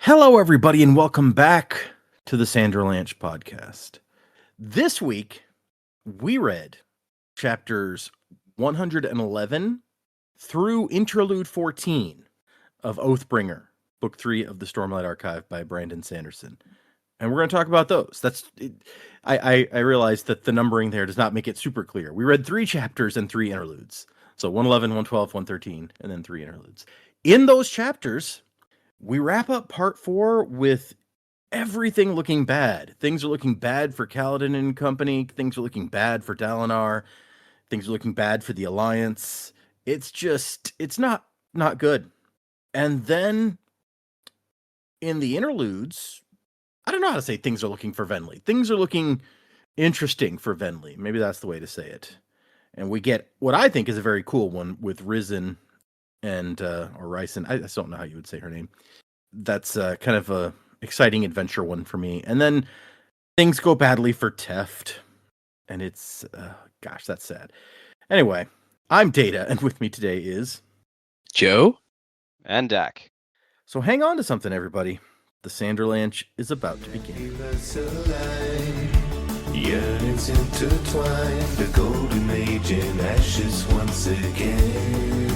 Hello, everybody, and welcome back to the Sandra Lanch podcast. This week, we read chapters 111 through Interlude 14 of Oathbringer, Book 3 of the Stormlight Archive by Brandon Sanderson. And we're going to talk about those. I realized that the numbering there does not make it super clear. We read 3 chapters and 3 interludes. So 111, 112, 113, and then 3 interludes. In those chapters, we wrap up part 4 with everything looking bad. Things are looking bad for Kaladin and company. Things are looking bad for Dalinar. Things are looking bad for the Alliance. It's not good. And then in the interludes, I don't know how to say things are looking for Venli. Things are looking interesting for Venli. Maybe that's the way to say it. And we get what I think is a very cool one with Risen and or Ryson. I just don't know how you would say her name. That's kind of a exciting adventure one for me. And then things go badly for Teft, and it's gosh, that's sad. Anyway, I'm Data, and with me today is Joe and Dak. So hang on to something, everybody. The Sanderlanch is about to begin. Yearnings intertwined, the golden age in ashes once again.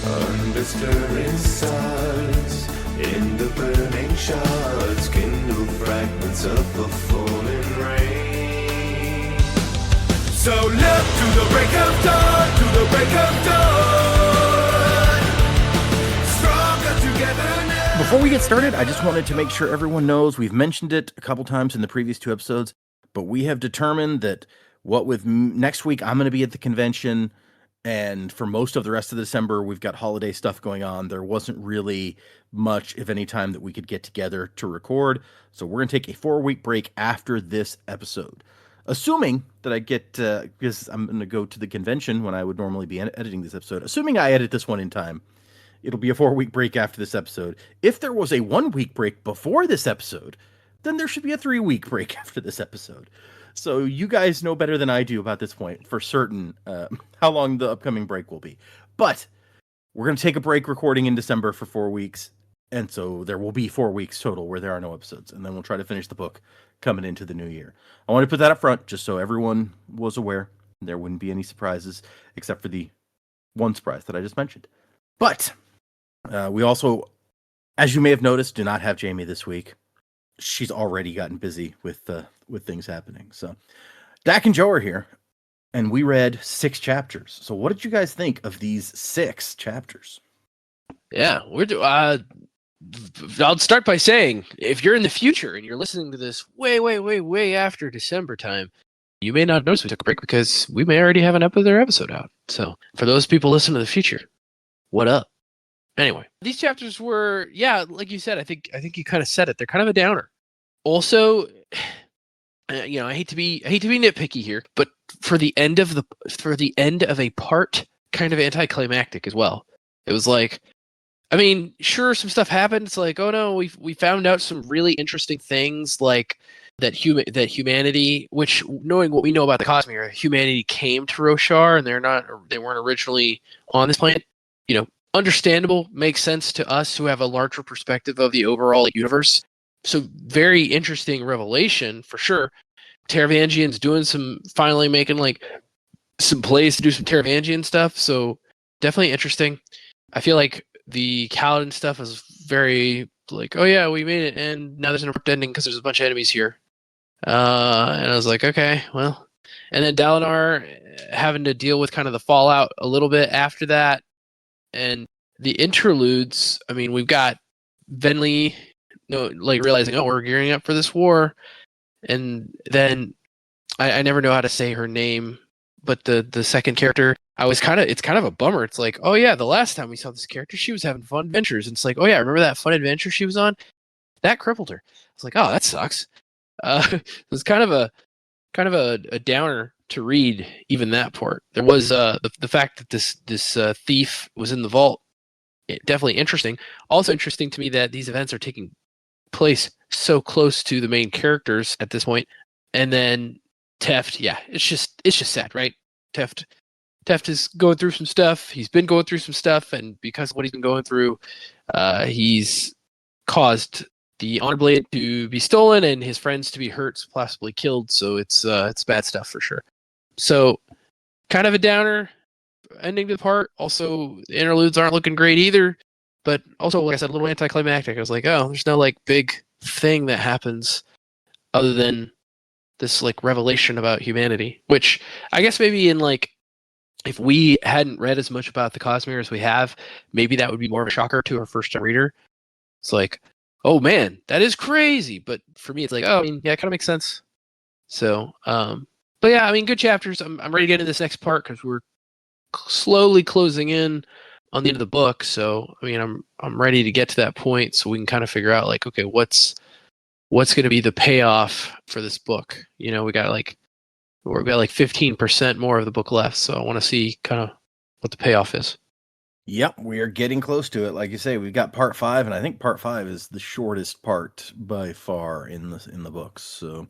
Under stirring stars, in the burning shards, kindle fragments of the falling rain. So look to the break of dawn, to the break of dawn. Stronger together now. Before we get started, I just wanted to make sure everyone knows we've mentioned it a couple times in the previous 2 episodes, but we have determined that next week I'm going to be at the convention. And for most of the rest of December, we've got holiday stuff going on. There wasn't really much, if any, time that we could get together to record. So we're going to take a 4-week break after this episode. Assuming that I get, because I'm going to go to the convention when I would normally be editing this episode. Assuming I edit this one in time, it'll be a 4-week break after this episode. If there was a 1-week break before this episode, then there should be a 3-week break after this episode. So you guys know better than I do about this point for certain how long the upcoming break will be. But we're going to take a break recording in December for 4 weeks. And so there will be 4 weeks total where there are no episodes. And then we'll try to finish the book coming into the new year. I want to put that up front just so everyone was aware. There wouldn't be any surprises except for the one surprise that I just mentioned. But we also, as you may have noticed, do not have Jaymee this week. She's already gotten busy with things happening. So Dak and Joe are here, and we read 6 chapters. So what did you guys think of these 6 chapters? Yeah, I'll start by saying, if you're in the future and you're listening to this way after December time, you may not notice we took a break because we may already have another episode out. So for those people listening to the future, what up? Anyway, these chapters were, like you said, I think you kind of said it. They're kind of a downer. Also, I hate to be nitpicky here, but for the end of a part, kind of anticlimactic as well. It was like, I mean, sure, some stuff happened. It's like, oh no, we found out some really interesting things, like that humanity, which, knowing what we know about the Cosmere, humanity came to Roshar and they weren't originally on this planet. Understandable, makes sense to us who have a larger perspective of the overall universe. So very interesting revelation for sure. Taravangian's finally making like some plays to do some Taravangian stuff. So definitely interesting. I feel like the Kaladin stuff is very like, oh yeah, we made it, and now there's an abrupt ending because there's a bunch of enemies here. And I was like, okay, well. And then Dalinar having to deal with kind of the fallout a little bit after that. And the interludes, I mean, we've got Venli, realizing, oh, we're gearing up for this war. And then I never know how to say her name, but the second character, it's kind of a bummer. It's like, oh yeah, the last time we saw this character, she was having fun adventures. And it's like, oh yeah, remember that fun adventure she was on? That crippled her. It's like, oh, that sucks. It's kind of a downer to read even that part. There was the fact that this thief was in the vault. Definitely interesting. Also interesting to me that these events are taking place so close to the main characters at this point. And then Teft, yeah, it's just sad, right? Teft Teft is going through some stuff. He's been going through some stuff, and because of what he's been going through, he's caused the honor blade to be stolen and his friends to be hurt, possibly killed. So it's bad stuff for sure. So kind of a downer ending to the part. Also, the interludes aren't looking great either. But also, like I said, a little anticlimactic. I was like, oh, there's no like big thing that happens other than this like revelation about humanity. Which I guess maybe in like if we hadn't read as much about the Cosmere as we have, maybe that would be more of a shocker to our first time reader. It's like, oh man, that is crazy. But for me, it's like, oh, I mean, yeah, it kind of makes sense. So, but yeah, I mean, good chapters. I'm ready to get into this next part because we're slowly closing in on the end of the book. So, I mean, I'm ready to get to that point so we can kind of figure out like, okay, what's going to be the payoff for this book? You know, we've got like 15% more of the book left. So I want to see kind of what the payoff is. Yep, we are getting close to it. Like you say, we've got part 5, and I think part 5 is the shortest part by far in the books. So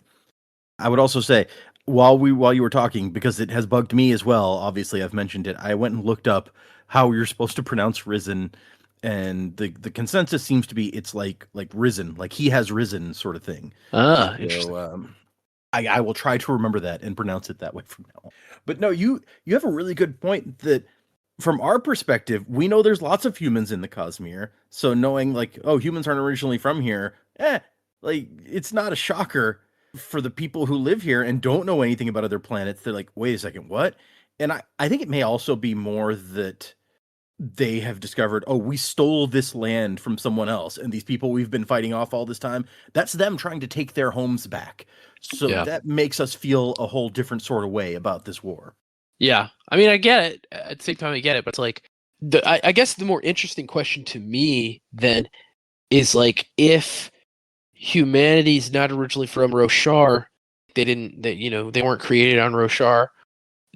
I would also say, while you were talking, because it has bugged me as well, obviously I've mentioned it, I went and looked up how you're supposed to pronounce risen, and the consensus seems to be it's like risen, like he has risen sort of thing. Interesting. So I will try to remember that and pronounce it that way from now on. But no, you have a really good point that from our perspective, we know there's lots of humans in the Cosmere. So knowing like, oh, humans aren't originally from here, like it's not a shocker for the people who live here and don't know anything about other planets. They're like, wait a second, what? And I think it may also be more that they have discovered, oh, we stole this land from someone else, and these people we've been fighting off all this time, that's them trying to take their homes back. So that makes us feel a whole different sort of way about this war. Yeah, I mean, I get it. At the same time, I get it, but it's like, I guess the more interesting question to me then is like, if humanity's not originally from Roshar, they weren't created on Roshar,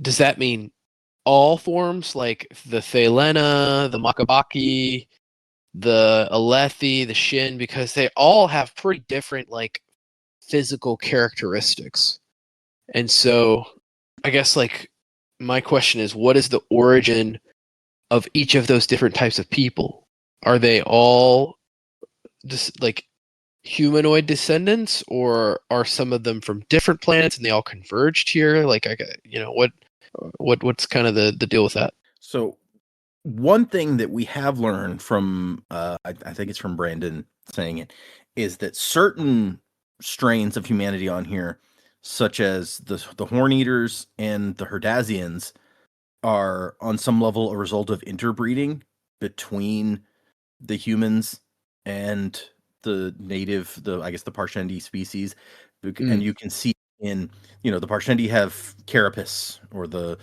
does that mean all forms, like the Thelena, the Makabaki, the Alethi, the Shin, because they all have pretty different like physical characteristics. And so I guess like my question is, what is the origin of each of those different types of people? Are they all just like humanoid descendants, or are some of them from different planets and they all converged here? Like, what's kind of the deal with that? So one thing that we have learned from, I think it's from Brandon saying it, is that certain strains of humanity on here, such as the Horn Eaters and the Herdazians, are on some level a result of interbreeding between the humans and the native, I guess the Parshendi species. And you can see in, the Parshendi have carapace, or the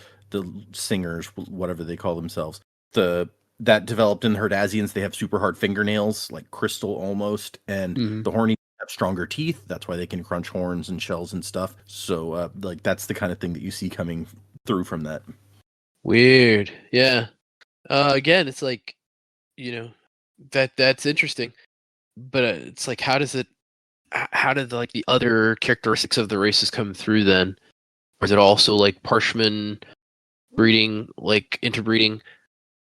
singers, whatever they call themselves. That developed in the Herdazians, they have super hard fingernails, like crystal almost, and the Horny have stronger teeth. That's why they can crunch horns and shells and stuff. So, like, that's the kind of thing that you see coming through from that. Weird. Yeah. Again, it's like, that's interesting, but it's like, how did like the other characteristics of the races come through then? Or is it also like Parshman breeding, like interbreeding?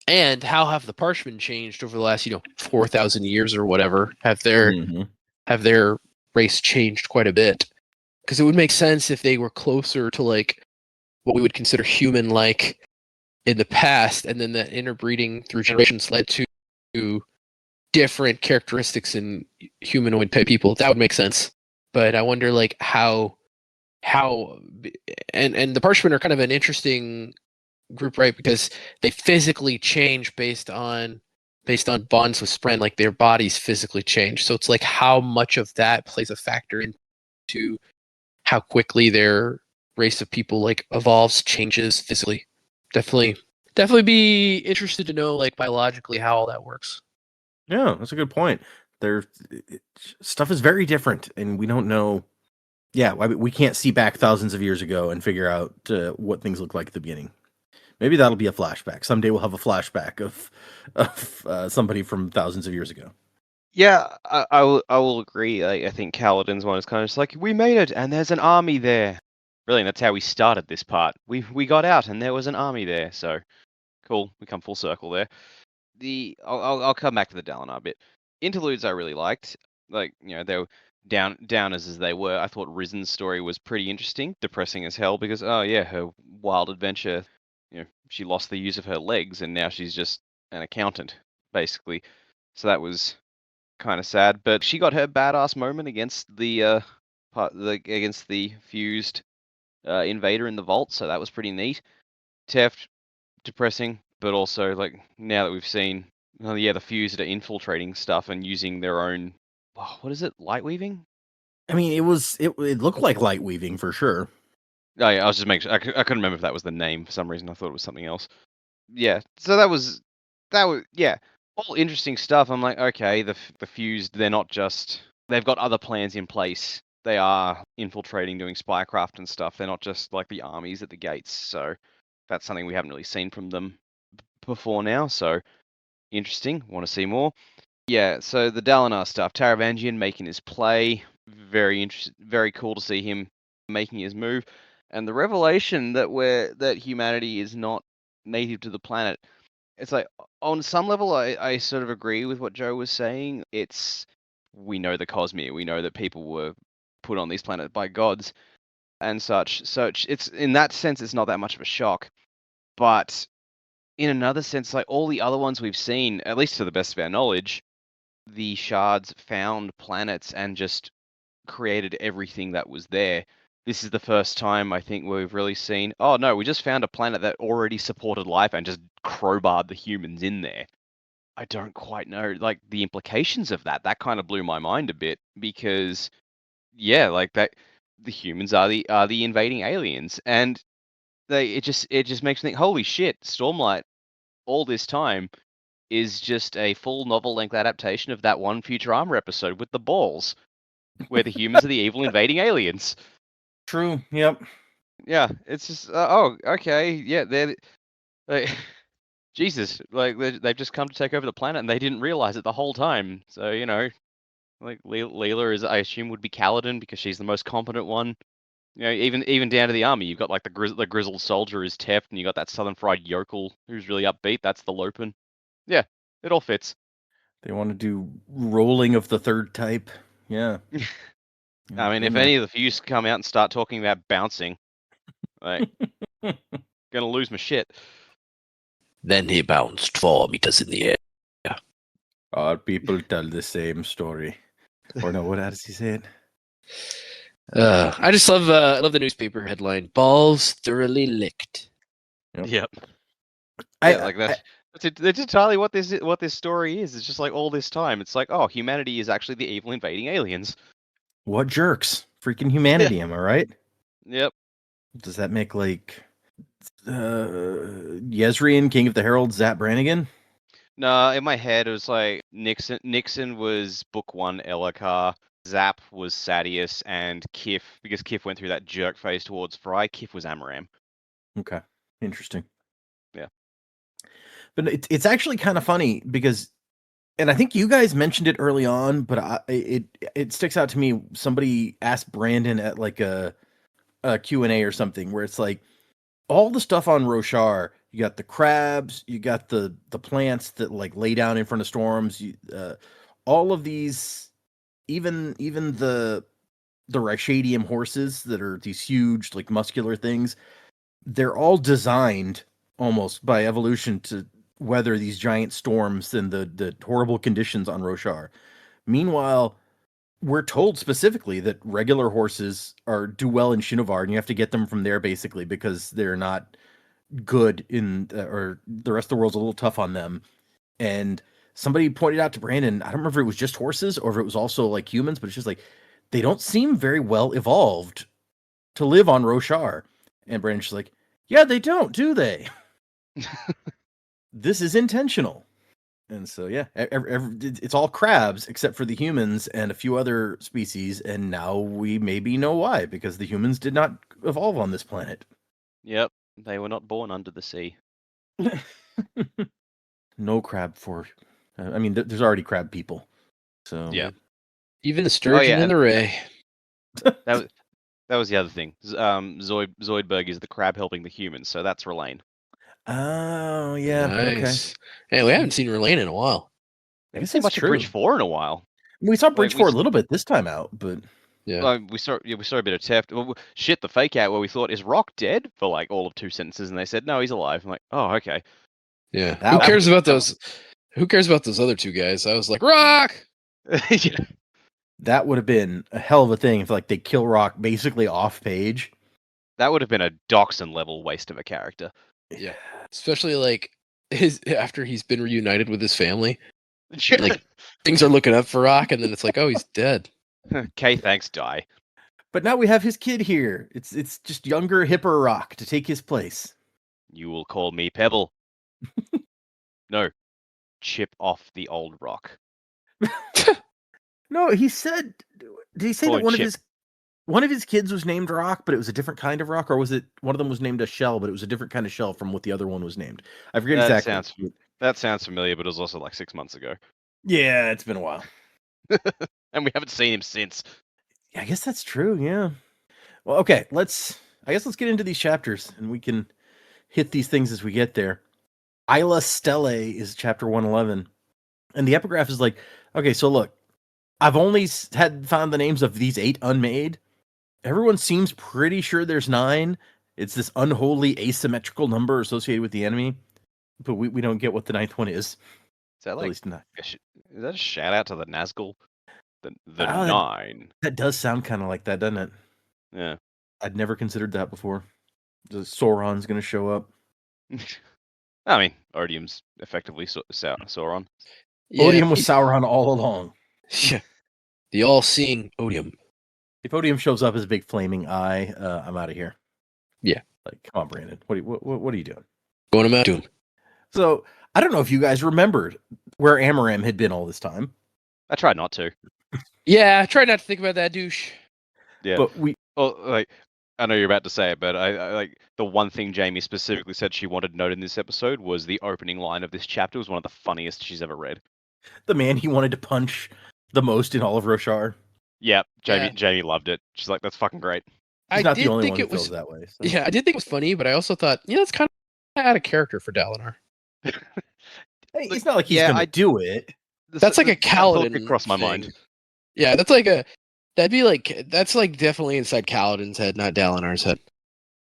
And how have the Parshmen changed over the last, 4,000 years or whatever? Have their race changed quite a bit? Because it would make sense if they were closer to like what we would consider human-like in the past, and then that interbreeding through generations led to different characteristics in humanoid type people. That would make sense. But I wonder like how and the Parshmen are kind of an interesting group, right? Because they physically change based on bonds with Spren, like their bodies physically change. So it's like how much of that plays a factor into how quickly their race of people like evolves, changes physically. Definitely be interested to know like biologically how all that works. Yeah, that's a good point. Stuff is very different, and we don't know. Yeah, we can't see back thousands of years ago and figure out what things look like at the beginning. Maybe that'll be a flashback. Someday we'll have a flashback of somebody from thousands of years ago. Yeah, I will agree. I think Kaladin's one is kind of just like, we made it, and there's an army there. Brilliant. That's how we started this part. We got out and there was an army there. So cool. We come full circle there. I'll come back to the Dalinar bit. Interludes I really liked. Like, they were downers as they were. I thought Risen's story was pretty interesting, depressing as hell because her wild adventure, she lost the use of her legs and now she's just an accountant, basically. So that was kind of sad. But she got her badass moment against the fused invader in the vault, so that was pretty neat. Teft, depressing, but also like now that we've seen, the fused are infiltrating stuff and using their own, what is it, light weaving? I mean, it looked like light weaving for sure. Oh yeah, I was just making sure. I couldn't remember if that was the name for some reason. I thought it was something else. Yeah, so that was all interesting stuff. I'm like, okay, the fused, they're not just, they've got other plans in place. They are infiltrating, doing spycraft and stuff. They're not just like the armies at the gates. So that's something we haven't really seen from them before now. So interesting. Want to see more. Yeah, so the Dalinar stuff, Taravangian making his play, very interesting, very cool to see him making his move, and the revelation that humanity is not native to the planet. It's like on some level, I sort of agree with what Joe was saying. We know the Cosmere, we know that people were put on these planets by gods and such. So it's in that sense, it's not that much of a shock, but in another sense, like all the other ones we've seen, at least to the best of our knowledge, the shards found planets and just created everything that was there. This is the first time I think we've really seen, oh no, we just found a planet that already supported life and just crowbarred the humans in there. I don't quite know, like, the implications of that. That kind of blew my mind a bit because, yeah, like that, the humans are the invading aliens, and it just makes me think, holy shit, Stormlight, all this time is just a full novel-length adaptation of that one Futurama episode with the balls, where the humans are the evil invading aliens. True. Yep. Yeah, it's just okay, yeah, they're like, Jesus, like they've just come to take over the planet and they didn't realize it the whole time. So like Leela is, I assume, would be Kaladin because she's the most competent one. Even down to the army, you've got like the grizzled soldier is Teft, and you got that southern fried yokel who's really upbeat. That's the Lopen. Yeah, it all fits. They want to do rolling of the third type. Yeah. I mean, if any of the fuse come out and start talking about bouncing, like, gonna lose my shit. Then he bounced 4 meters in the air. Our people tell the same story. Or no, what does he say it? I just love the newspaper headline: "Balls thoroughly licked." Yep. Yeah, like that. That's entirely what this story is. It's just like all this time. It's like, oh, humanity is actually the evil invading aliens. What jerks? Freaking humanity, am I right? Yep. Does that make like Yezrian, King of the Heralds, Zap Brannigan? No, in my head it was like Nixon was Book 1 Elakar, Zap was Sadius, and Kif, because Kif went through that jerk phase towards Fry, Kif was Amaram. Okay. Interesting. Yeah. But it's actually kind of funny because, and I think you guys mentioned it early on, but it sticks out to me. Somebody asked Brandon at like a Q&A or something where it's like all the stuff on Roshar, you got the crabs, you got the plants that like lay down in front of storms, all of these, even the Rashadium horses that are these huge like muscular things, they're all designed almost by evolution to weather these giant storms and the horrible conditions on Roshar. Meanwhile, we're told specifically that regular horses do well in Shinovar, and you have to get them from there basically because they're not good in, or the rest of the world's a little tough on them. And somebody pointed out to Brandon, I don't remember if it was just horses or if it was also like humans, but it's just like they don't seem very well evolved to live on Roshar. And Brandon's just like, yeah, they don't, do they? This is intentional. And so, yeah, it's all crabs except for the humans and a few other species. And now we maybe know why, because the humans did not evolve on this planet. Yep, they were not born under the sea. No crab for, I mean, there's already crab people. So Yeah. Even the sturgeon and the ray. That That was the other thing. Zoidberg is the crab helping the humans, so that's Relaine. Oh, yeah. Okay. Nice. Hey, we haven't seen Relaine in a while. I I haven't guess seen that's much of Bridge true. 4 in a while. We saw Like, Bridge we 4 a s- little bit this time out, but Yeah. we saw a bit of theft. Well, shit, the fake out where we thought, is Rock dead? For like all of 2 sentences, and they said, no, he's alive. I'm like, oh, okay. Yeah. That Who would cares be- about those? Who cares about those other two guys? I was like, Rock! Yeah. that would have been a hell of a thing if like they kill Rock basically off page. That would have been a Dachshund level waste of a character. Yeah. Especially like after he's been reunited with his family. Like things are looking up for Rock, and then it's like, oh, he's dead. okay, thanks, die. But now we have his kid here. It's just younger, hipper Rock to take his place. You will call me Pebble. No, chip off the old Rock. No, he said. Did he say Call that him Chip. one of his kids was named Rock, but it was a different kind of rock, or was it one of them was named a shell, but it was a different kind of shell from what the other one was named? I forget That exactly. That sounds familiar, but it was also like 6 months ago, Yeah, it's been a while. and we haven't seen him since. Yeah, I guess that's true. Yeah. Well, okay. I guess let's get into these chapters, and we can hit these things as we get there. Isla Stelle is chapter 111, and the epigraph is like, okay, so look, I've only found the names of these 8 unmade. Everyone seems pretty sure there's 9. It's this unholy asymmetrical number associated with the enemy, but we don't get what the 9th one is. Is that At like least not. is that a shout out to the Nazgul? The Ah, 9. That does sound kind of like that, doesn't it? Yeah. I'd never considered that before. The Sauron's going to show up. I mean, Odium's effectively Sauron. Yeah, Odium was Sauron all along. Yeah. The all-seeing Odium. If Odium shows up as a big flaming eye, I'm out of here. Yeah. Like, come on, Brandon. What are you doing? Going to Mountain. So, I don't know if you guys remembered where Amaram had been all this time. I tried not to. Yeah, try not to think about that douche. Yeah. But Well, like, I know you're about to say it, but I like the one thing Jaymee specifically said she wanted note in this episode was the opening line of this chapter was one of the funniest she's ever read. the man he wanted to punch the most in all of Roshar. Yeah, Yeah. Jamie loved it. She's like, that's fucking great. He's I not did the only think one who it was feels that way. So. Yeah, I did think it was funny, but I also thought, it's kind of out of character for Dalinar. Hey, it's not like he's Yeah, going to do it. That's like a That thought Kaladin could cross my thing. mind. Yeah, that's like definitely inside Kaladin's head, not Dalinar's head.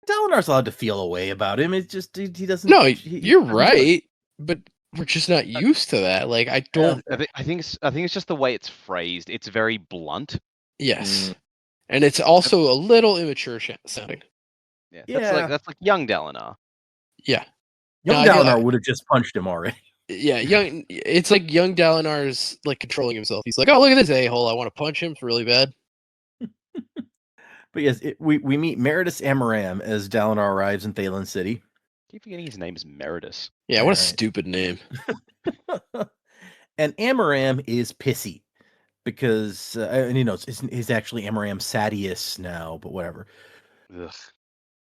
Dalinar's allowed to feel a way about him. It's just he doesn't. No, he you're doesn't do it. right, but we're just not used to that. Like, I don't. I think it's just the way it's phrased. It's very blunt. Yes, and it's also a little immature sounding. Yeah, Yeah. that's like young Dalinar. Yeah, Young No, I do Dalinar like- would have just punched him already. yeah, young. It's like young Dalinar's like controlling himself. He's like, oh, look at this a-hole. I want to punch him. It's really bad. But yes, we meet Meridus Amaram as Dalinar arrives in Thaylen City. Keep forgetting his name is Meridus. Yeah, what a Alright. stupid name. And Amaram is pissy because, and he's actually Amaram Sadius now, but whatever. Ugh.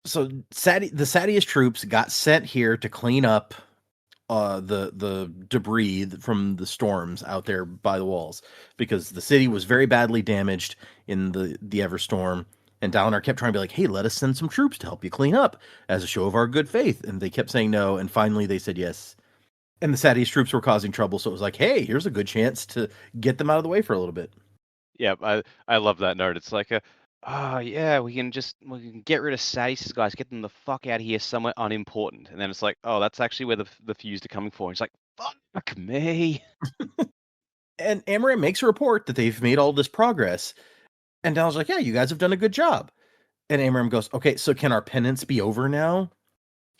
So the Sadius troops got sent here to clean up the debris from the storms out there by the walls because the city was very badly damaged in the Everstorm. And Dalinar kept trying to be like, hey, let us send some troops to help you clean up as a show of our good faith. And they kept saying no. And finally they said yes. And the Sadius troops were causing trouble. So it was like, hey, here's a good chance to get them out of the way for a little bit. Yeah, I love that note. It's like yeah, we can get rid of Sadius guys, get them the fuck out of here somewhere unimportant. And then it's like, oh, that's actually where the fused are coming for. And it's like, fuck me. And Amaram makes a report that they've made all this progress. And Dalinar's like, yeah, you guys have done a good job. And Amaram goes, okay, so can our penance be over now?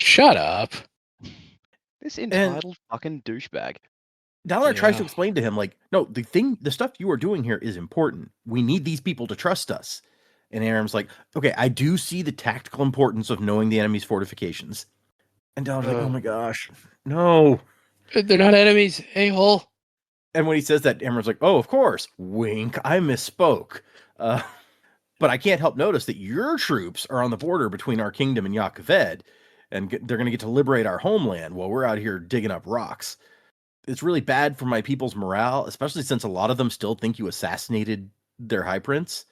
Shut up. This entitled fucking douchebag. Dalinar tries to Yeah. explain to him, like, no, the stuff you are doing here is important. We need these people to trust us. And Aram's like, okay, I do see the tactical importance of knowing the enemy's fortifications. And Dalinar's like, oh my gosh, no. They're not enemies, a-hole. And when he says that, Amaram's like, oh, of course, wink, I misspoke. But I can't help notice that your troops are on the border between our kingdom and Yakaved, and they're going to get to liberate our homeland while we're out here digging up rocks. It's really bad for my people's morale, especially since a lot of them still think you assassinated their high prince.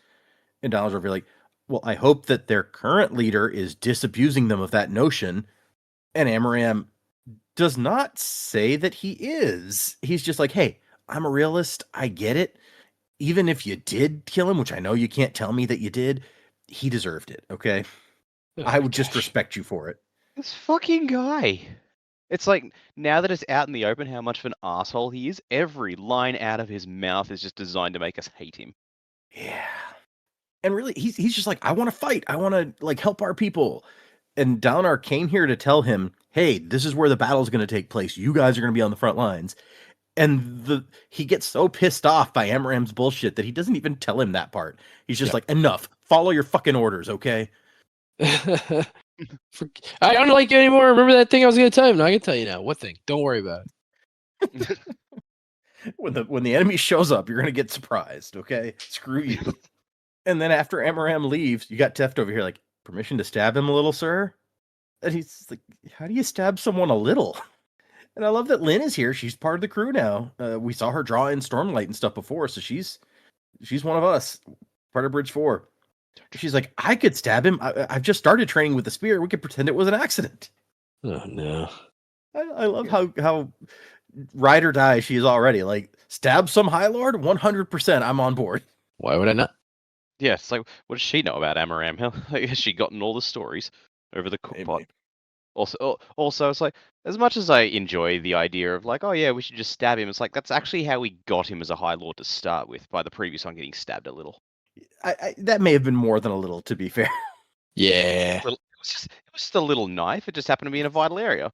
And Dalinar's over like, well, I hope that their current leader is disabusing them of that notion. And Amaram does not say that he is. He's just like, hey, I'm a realist. I get it. Even if you did kill him, which I know you can't tell me that you did, he deserved it, okay? Oh I my would just gosh. respect you for it. This fucking guy. It's like, now that it's out in the open how much of an asshole he is, every line out of his mouth is just designed to make us hate him. Yeah. And really, he's just like, I want to fight. I want to like help our people. And Dalinar came here to tell him, hey, this is where the battle's going to take place. You guys are going to be on the front lines. And he gets so pissed off by Amaram's bullshit that he doesn't even tell him that part. He's just Yeah. like, enough. Follow your fucking orders, okay? I don't like you anymore. Remember that thing I was going to tell you? No, I can tell you now. What thing? Don't worry about it. When the enemy shows up, you're gonna get surprised, okay? Screw you. And then after Amaram leaves, you got Teft over here like, permission to stab him a little, sir? And he's like, how do you stab someone a little? And I love that Lynn is here. She's part of the crew now. We saw her draw in Stormlight and stuff before, so she's one of us, part of Bridge 4. She's like, I could stab him. I've just started training with the spear. We could pretend it was an accident. Oh, no. I love how ride or die she is already. Like, stab some High Lord? 100%, I'm on board. Why would I not? Yeah, it's like, what does she know about Amaram? Has she gotten all the stories over the cookpot? Also, it's like, as much as I enjoy the idea of like, oh yeah, we should just stab him, it's like, that's actually how we got him as a High Lord to start with, by the previous one getting stabbed a little. That may have been more than a little, to be fair. Yeah. It was just a little knife, it just happened to be in a vital area.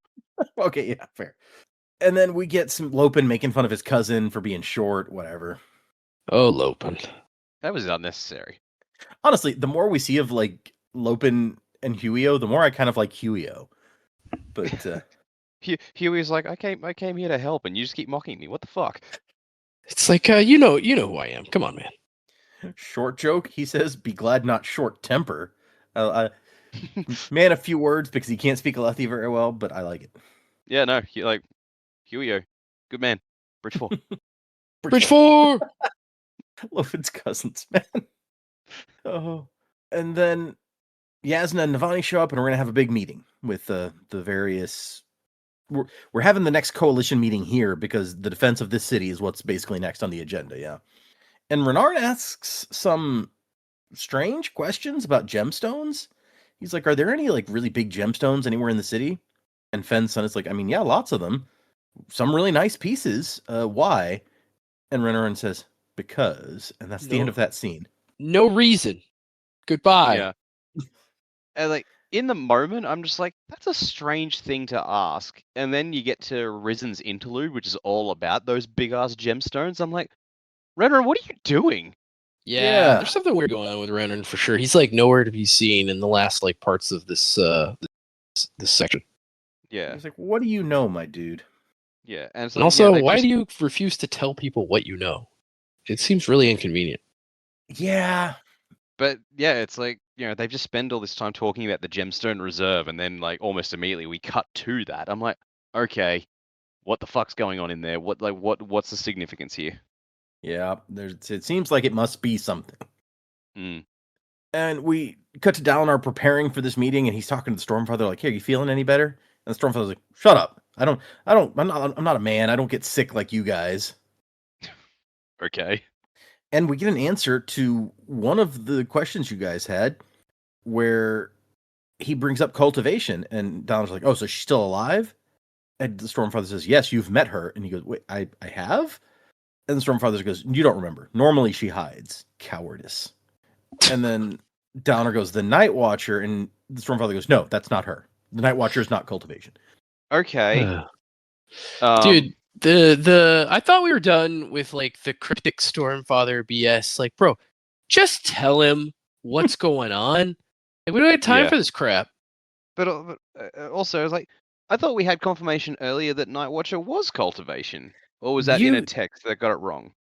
Okay, yeah, fair. And then we get some Lopin making fun of his cousin for being short, whatever. Oh, Lopin. That was unnecessary. Honestly, the more we see of like Lopin and Huio, the more I kind of like Huio. But Huey's like, I came here to help, and you just keep mocking me. What the fuck? It's like, you know who I am. Come on, man. short joke, he says, be glad not short temper. Man, a few words because he can't speak Alethi very well, but I like it. Yeah, no, Huey, good man. Bridge 4. Bridge 4! Lopin's cousins, man. Oh. And then Yasna and Navani show up, and we're gonna have a big meeting with the various. We're having the next coalition meeting here because the defense of this city is what's basically next on the agenda. Yeah, and Renard asks some strange questions about gemstones. He's like, "Are there any like really big gemstones anywhere in the city?" And Fenn's son is like, "I mean, yeah, lots of them. Some really nice pieces. Why?" And Renarin says, "Because," and that's the end of that scene. No reason. Goodbye. Yeah. And like, in the moment, I'm just like, that's a strange thing to ask. And then you get to Risen's interlude, which is all about those big ass gemstones. I'm like, Renner, what are you doing? Yeah, there's something weird going on with Renan for sure. He's like nowhere to be seen in the last like parts of this this section. Yeah. He's like, "What do you know, my dude?" Yeah. And, And also, why do you refuse to tell people what you know? It seems really inconvenient. Yeah. But yeah, it's like, they've just spent all this time talking about the gemstone reserve, and then like almost immediately we cut to that. I'm like, okay, what the fuck's going on in there? What's the significance here? Yeah, it seems like it must be something. Mm. And we cut to Dalinar preparing for this meeting, and he's talking to the Stormfather like, "Hey, are you feeling any better?" And the Stormfather's like, "Shut up. I'm not a man. I don't get sick like you guys." Okay. And we get an answer to one of the questions you guys had, where he brings up cultivation, and Dalinar's like, "Oh, so she's still alive?" And the Stormfather says, "Yes, you've met her." And he goes, "Wait, I have?" And the Stormfather goes, "You don't remember. Normally she hides. Cowardice." And then Downer goes, "The Night Watcher," and the Stormfather goes, "No, that's not her. The Night Watcher is not cultivation." Okay. Dude, the I thought we were done with like the cryptic Stormfather BS. Like, bro, just tell him what's going on. Like, we don't have time for this crap. But also, I was like, I thought we had confirmation earlier that Night Watcher was cultivation. Or was that in a text that got it wrong?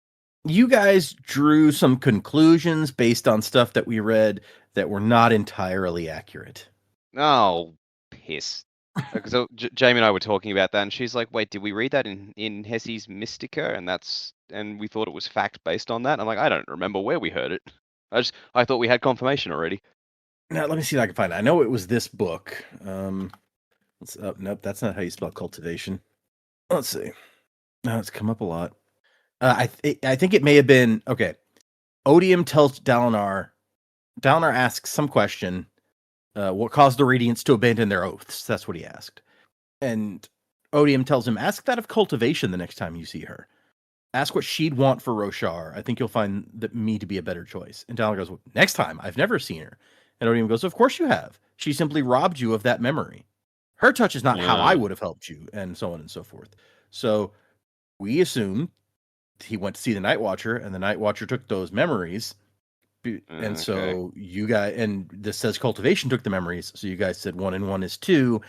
You guys drew some conclusions based on stuff that we read that were not entirely accurate. Oh, piss. Because Jaymee and I were talking about that, and she's like, "Wait, did we read that in Hessi's Mystica?" And we thought it was fact based on that. I'm like, I don't remember where we heard it. I thought we had confirmation already. Now let me see if I can find it. I know it was this book. Nope, that's not how you spell cultivation. Let's see. No, it's come up a lot. I think it may have been okay. Odium tells Dalinar. Dalinar asks some question. What caused the Radiants to abandon their oaths? That's what he asked. And Odium tells him, ask that of cultivation the next time you see her. Ask what she'd want for Roshar. I think you'll find me to be a better choice. And Dalinar goes, well, next time? I've never seen her. And Odium goes, of course you have. She simply robbed you of that memory. Her touch is not how I would have helped you, and so on and so forth. So we assume he went to see the Night Watcher, and the Night Watcher took those memories. And so you guys, and this says cultivation took the memories. So you guys said 1 and 1 is 2,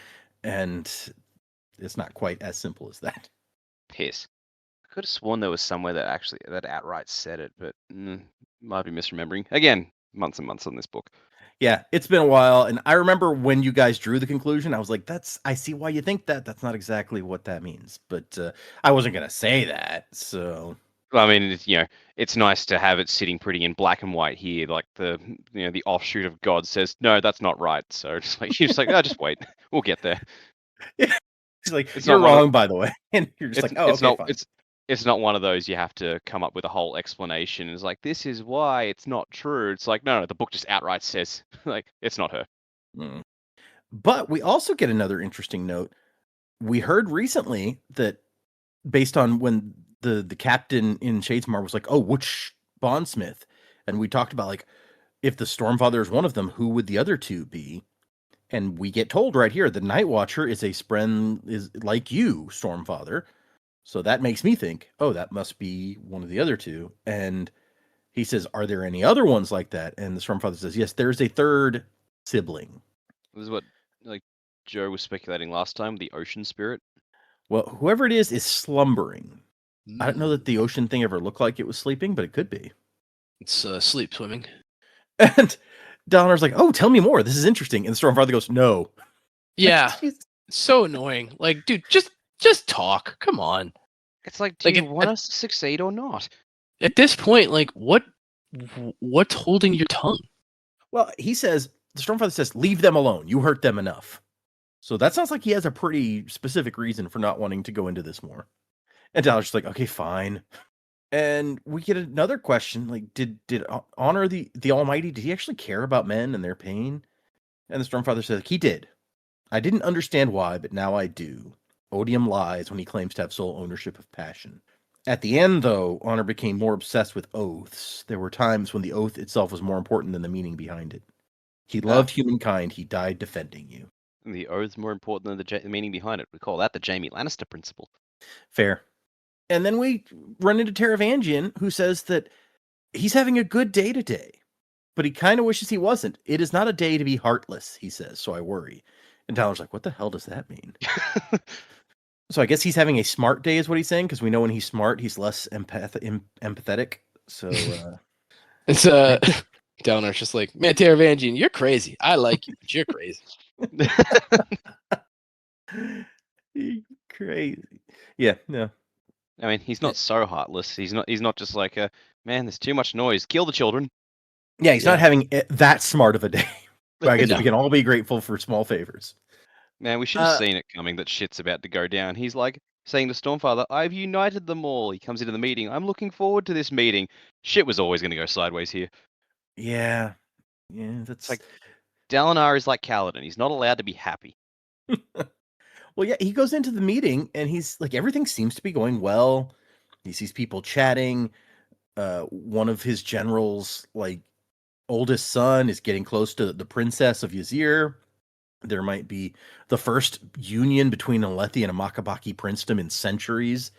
and it's not quite as simple as that. Piss. I could have sworn there was somewhere that outright said it, but might be misremembering. Again, months and months on this book. Yeah, it's been a while, and I remember when you guys drew the conclusion, I was like, I see why you think that. That's not exactly what that means. But I wasn't going to say that, so... Well, I mean, it's nice to have it sitting pretty in black and white here, like the offshoot of God says, no, that's not right. So you're just like, oh, just wait, we'll get there. Yeah. He's like, you're wrong, by the way, and you're just like, oh, okay, fine. It's not one of those you have to come up with a whole explanation. It's like, this is why it's not true. It's like, no, the book just outright says, like, it's not her. Mm. But we also get another interesting note. We heard recently that based on when the captain in Shadesmar was like, oh, which bondsmith? And we talked about, like, if the Stormfather is one of them, who would the other two be? And we get told right here, the Night Watcher is a spren is like you, Stormfather. So that makes me think, oh, that must be one of the other two. And he says, are there any other ones like that? And the Stormfather says, yes, there's a third sibling. This is what, like, Joe was speculating last time, the ocean spirit. Well, whoever it is slumbering. I don't know that the ocean thing ever looked like it was sleeping, but it could be. It's sleep swimming. And Dalinar's like, oh, tell me more. This is interesting. And the Stormfather goes, no. Yeah. So annoying. Like, dude, just talk. Come on. It's like, do you want us to succeed or not? At this point, like, what's holding your tongue? Well, the Stormfather says, leave them alone. You hurt them enough. So that sounds like he has a pretty specific reason for not wanting to go into this more. And Dalinar's just like, okay, fine. And we get another question, like, did Honor the Almighty, did he actually care about men and their pain? And the Stormfather says, he did. I didn't understand why, but now I do. Odium lies when he claims to have sole ownership of passion. At the end, though, Honor became more obsessed with oaths. There were times when the oath itself was more important than the meaning behind it. He loved humankind. He died defending you. And the oath's more important than the meaning behind it. We call that the Jaymee Lannister principle. Fair. And then we run into Taravangian, who says that he's having a good day today, but he kind of wishes he wasn't. It is not a day to be heartless, he says, so I worry. And Tyler's like, what the hell does that mean? So I guess he's having a smart day is what he's saying, because we know when he's smart, he's less empathetic. So it's Dalinar's just like, man, Taravangian, you're crazy. I like you, but you're crazy. Crazy. Yeah, no. I mean, he's not so heartless. He's not just like man, there's too much noise. Kill the children. Yeah, he's not having that smart of a day. But I guess No. we can all be grateful for small favors. Man, we should have seen it coming that shit's about to go down. He's like saying to Stormfather, I've united them all. He comes into the meeting. I'm looking forward to this meeting. Shit was always going to go sideways here. Yeah. Yeah, that's like Dalinar is like Kaladin. He's not allowed to be happy. Well, yeah, he goes into the meeting and he's like, everything seems to be going well. He sees people chatting. One of his generals, like, oldest son is getting close to the princess of Yazir. There might be the first union between Alethi and a Makabaki princedom in centuries.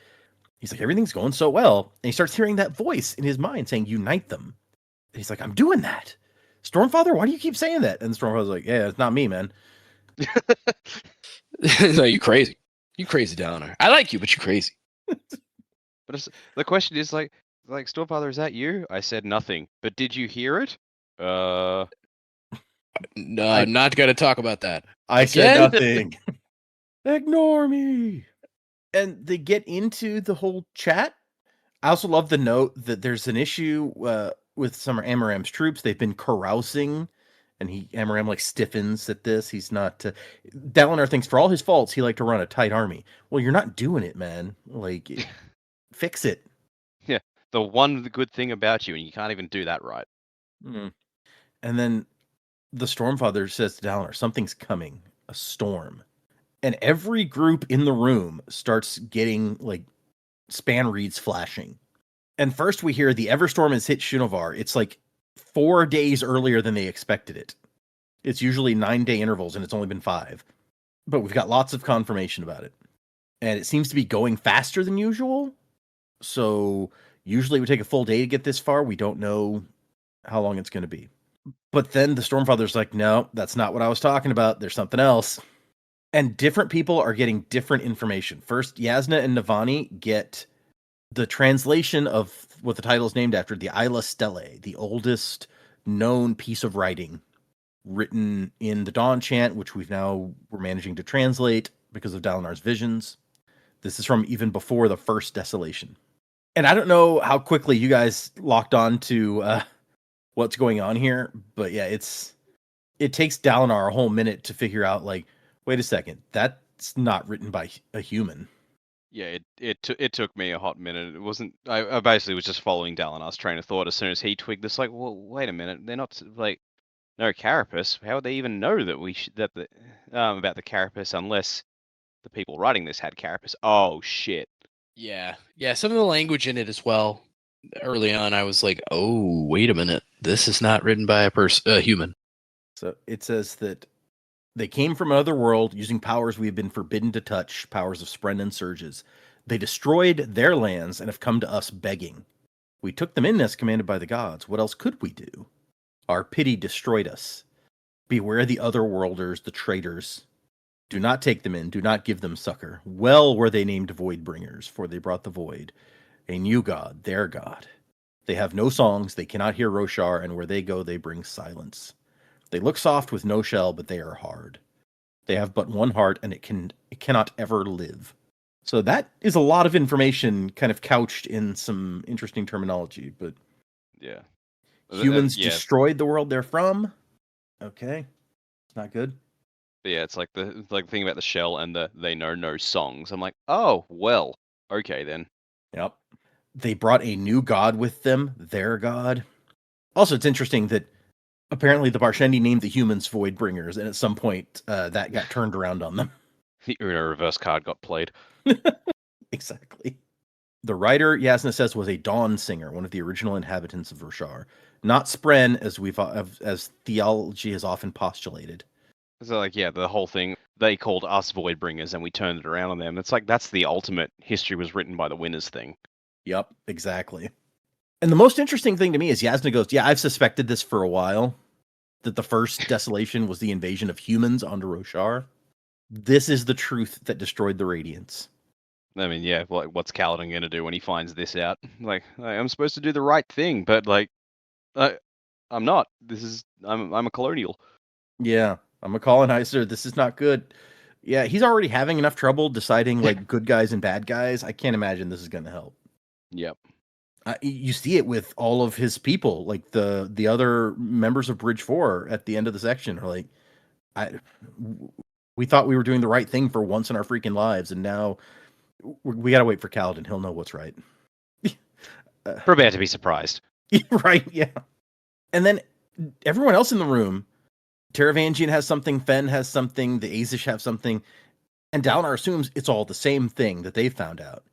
He's like, everything's going so well. And he starts hearing that voice in his mind saying, unite them. And he's like, I'm doing that. Stormfather, why do you keep saying that? And Stormfather's like, yeah, it's not me, man. No, you crazy. You crazy, Dalinar. I like you, but you're crazy. But the question is like Stormfather, is that you? I said nothing. But did you hear it? No, I'm not going to talk about that. I said nothing. Ignore me. And they get into the whole chat. I also love the note that there's an issue with some of Amaram's troops. They've been carousing And Amaram like stiffens at this. He's not. Dalinar thinks for all his faults, he liked to run a tight army. Well, you're not doing it, man. Like, fix it. Yeah, the one good thing about you, and you can't even do that right. Mm. And then the Stormfather says to Dalinar, something's coming, a storm. And every group in the room starts getting like span reads flashing. And first we hear the Everstorm has hit Shinovar. It's like 4 days earlier than they expected it. It's usually 9-day intervals, and it's only been 5. But we've got lots of confirmation about it. And it seems to be going faster than usual. So usually it would take a full day to get this far. We don't know how long it's going to be. But then the Stormfather's like, no, that's not what I was talking about. There's something else. And different people are getting different information. First, Yasna and Navani get the translation of what the title is named after, the Isla Stellae, the oldest known piece of writing written in the Dawn Chant, which we're managing to translate because of Dalinar's visions. This is from even before the first desolation. And I don't know how quickly you guys locked on to what's going on here, but yeah, it takes Dalinar a whole minute to figure out, like, wait a second, that's not written by a human. Yeah, it took me a hot minute. It wasn't. I basically was just following Dalinar's train of thought. As soon as he twigged this, like, well, wait a minute, they're not like no carapace. How would they even know that about the carapace unless the people writing this had carapace? Oh shit. Yeah. Some of the language in it as well. Early on, I was like, "Oh, wait a minute, this is not written by a human." So it says that they came from another world using powers we have been forbidden to touch, powers of Spren and Surges. They destroyed their lands and have come to us begging. We took them in as commanded by the gods. What else could we do? Our pity destroyed us. Beware the otherworlders, the traitors. Do not take them in. Do not give them succor. Well were they named Voidbringers, for they brought the void. A new god, their god. They have no songs. They cannot hear Roshar, and where they go, they bring silence. They look soft with no shell, but they are hard. They have but one heart, and it cannot ever live. So that is a lot of information kind of couched in some interesting terminology, but Yeah. humans Yeah. destroyed the world they're from. Okay. It's not good. But yeah, it's like the thing about the shell and they know no songs. I'm like, oh well, okay then. Yep. They brought a new god with them, their god. Also, it's interesting that apparently the Barshendi named the humans Voidbringers, and at some point that got turned around on them. The Uno reverse card got played. Exactly. The writer, Yasna says, was a dawn singer, one of the original inhabitants of Roshar. Not Spren, as theology has often postulated. So like, yeah, the whole thing, they called us Voidbringers and we turned it around on them. It's like, that's the ultimate history was written by the winners thing. Yep, exactly. And the most interesting thing to me is Yasna goes, yeah, I've suspected this for a while, that the first desolation was the invasion of humans onto Roshar. This is the truth that destroyed the Radiance. I mean, yeah, like, what's Kaladin going to do when he finds this out? Like, I'm supposed to do the right thing, but like, I'm not. I'm a colonial. Yeah, I'm a colonizer. This is not good. Yeah, he's already having enough trouble deciding like good guys and bad guys. I can't imagine this is going to help. Yep. You see it with all of his people, like the other members of Bridge 4 at the end of the section are like, we thought we were doing the right thing for once in our freaking lives, and now we got to wait for Kaladin. He'll know what's right. Prepare to be surprised. Right, yeah. And then everyone else in the room, Taravangian has something, Fen has something, the Azish have something, and Dalinar assumes it's all the same thing that they found out.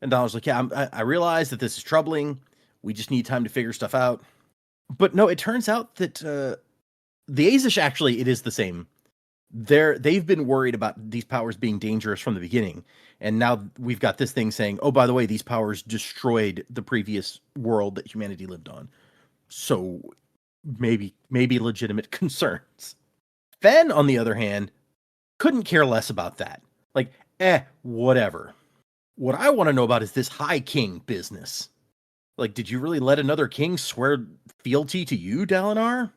And Dalinar's like, yeah, I realize that this is troubling. We just need time to figure stuff out. But no, it turns out that the Azish, actually, it is the same. They've been worried about these powers being dangerous from the beginning. And now we've got this thing saying, oh, by the way, these powers destroyed the previous world that humanity lived on. So maybe legitimate concerns. Fen, on the other hand, couldn't care less about that. Like, whatever. What I want to know about is this High King business. Like, did you really let another king swear fealty to you, Dalinar?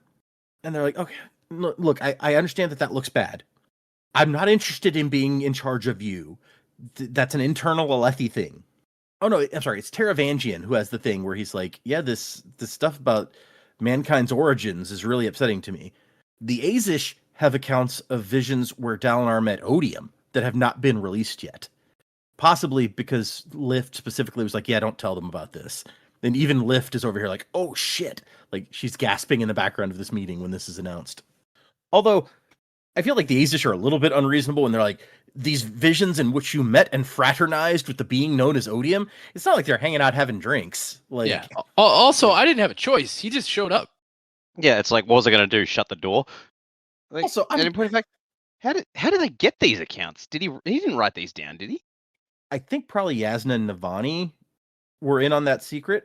And they're like, okay, look, I understand that looks bad. I'm not interested in being in charge of you. That's an internal Alethi thing. Oh, no, I'm sorry. It's Taravangian who has the thing where he's like, yeah, this stuff about mankind's origins is really upsetting to me. The Azish have accounts of visions where Dalinar met Odium that have not been released yet. Possibly because Lift specifically was like, yeah, don't tell them about this. And even Lift is over here like, oh shit. Like, she's gasping in the background of this meeting when this is announced. Although, I feel like the Azish are a little bit unreasonable when they're like, these visions in which you met and fraternized with the being known as Odium, it's not like they're hanging out having drinks. Like, Yeah. Also, I didn't have a choice. He just showed up. Yeah, it's like, what was I going to do? Shut the door? Like, Also, and in point of fact, how did they get these accounts? He didn't write these down, did he? I think probably Yasna and Navani were in on that secret.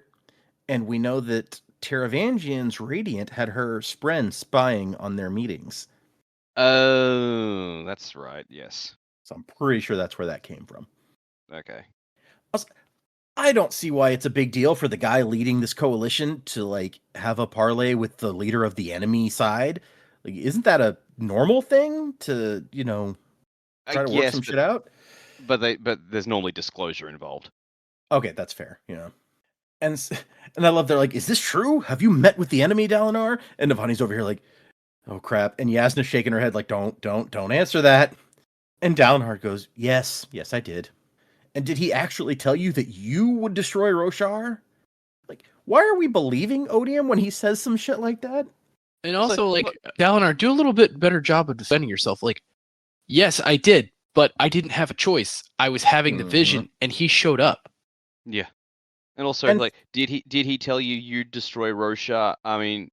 And we know that Taravangian's Radiant had her Spren spying on their meetings. Oh, that's right. Yes. So I'm pretty sure that's where that came from. Okay. I don't see why it's a big deal for the guy leading this coalition to like have a parlay with the leader of the enemy side. Like, isn't that a normal thing to, try to work some shit out? But there's normally disclosure involved. Okay, that's fair. And I love they're like, is this true? Have you met with the enemy, Dalinar? And Navani's over here like, oh crap. And Yasna's shaking her head like, don't answer that. And Dalinar goes, yes, I did. And did he actually tell you that you would destroy Roshar? Like, why are we believing Odium when he says some shit like that? And also, Dalinar, do a little bit better job of defending yourself. Like, yes, I did, but I didn't have a choice. I was having the vision, and he showed up. Yeah. And also, did he tell you you'd destroy Roshar? I mean,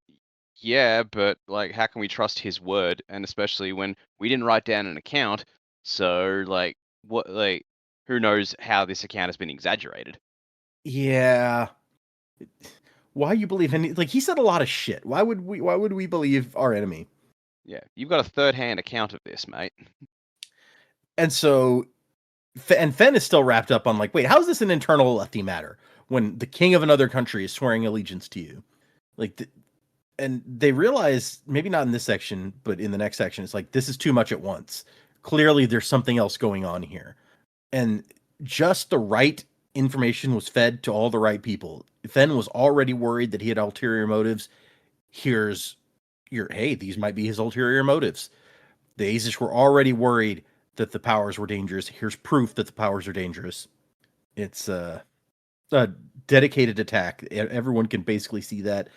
yeah, but like, how can we trust his word? And especially when we didn't write down an account, so who knows how this account has been exaggerated? Yeah. Why you believe he said a lot of shit. Why would we believe our enemy? Yeah, you've got a third-hand account of this, mate. And so, and Fen is still wrapped up on like, wait, how is this an internal Alethi matter when the king of another country is swearing allegiance to you? And they realize, maybe not in this section, but in the next section, it's like, this is too much at once. Clearly, there's something else going on here. And just the right information was fed to all the right people. Fen was already worried that he had ulterior motives. These might be his ulterior motives. The Azish were already worried that the powers were dangerous. Here's proof that the powers are dangerous. It's a dedicated attack. Everyone can basically see that.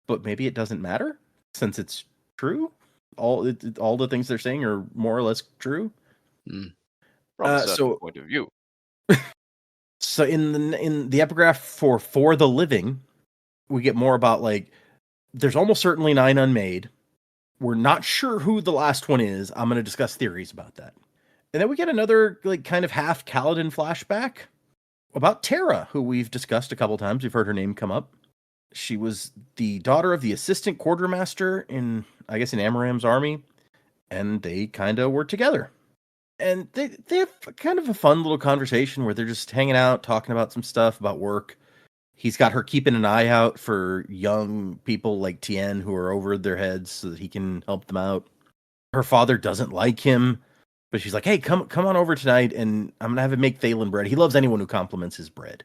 But maybe it doesn't matter since it's true. All the things they're saying are more or less true. From a certain point of view. So in the epigraph for the living, we get more about like there's almost certainly 9 unmade. We're not sure who the last one is. I'm going to discuss theories about that. And then we get another like kind of half Kaladin flashback about Terra, who we've discussed a couple times. We've heard her name come up. She was the daughter of the assistant quartermaster in Amaram's army, and they kind of were together. And they have kind of a fun little conversation where they're just hanging out, talking about some stuff about work. He's got her keeping an eye out for young people like Tien who are over their heads so that he can help them out. Her father doesn't like him, but she's like, hey, come on over tonight, and I'm going to have him make Thalen bread. He loves anyone who compliments his bread.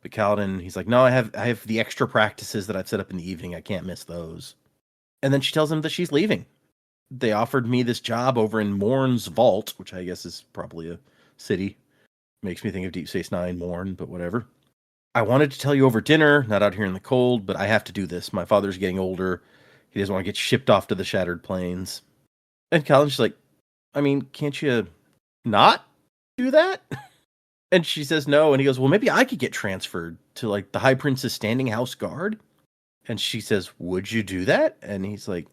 But Kaladin, he's like, no, I have the extra practices that I've set up in the evening. I can't miss those. And then she tells him that she's leaving. They offered me this job over in Morn's Vault, which I guess is probably a city. Makes me think of Deep Space Nine, Morn, but whatever. I wanted to tell you over dinner, not out here in the cold, but I have to do this. My father's getting older. He doesn't want to get shipped off to the Shattered Plains. And Kaladin's like, I mean, can't you not do that? And she says no, and he goes, well, maybe I could get transferred to like the High Prince's standing house guard. And she says, would you do that? And he's like,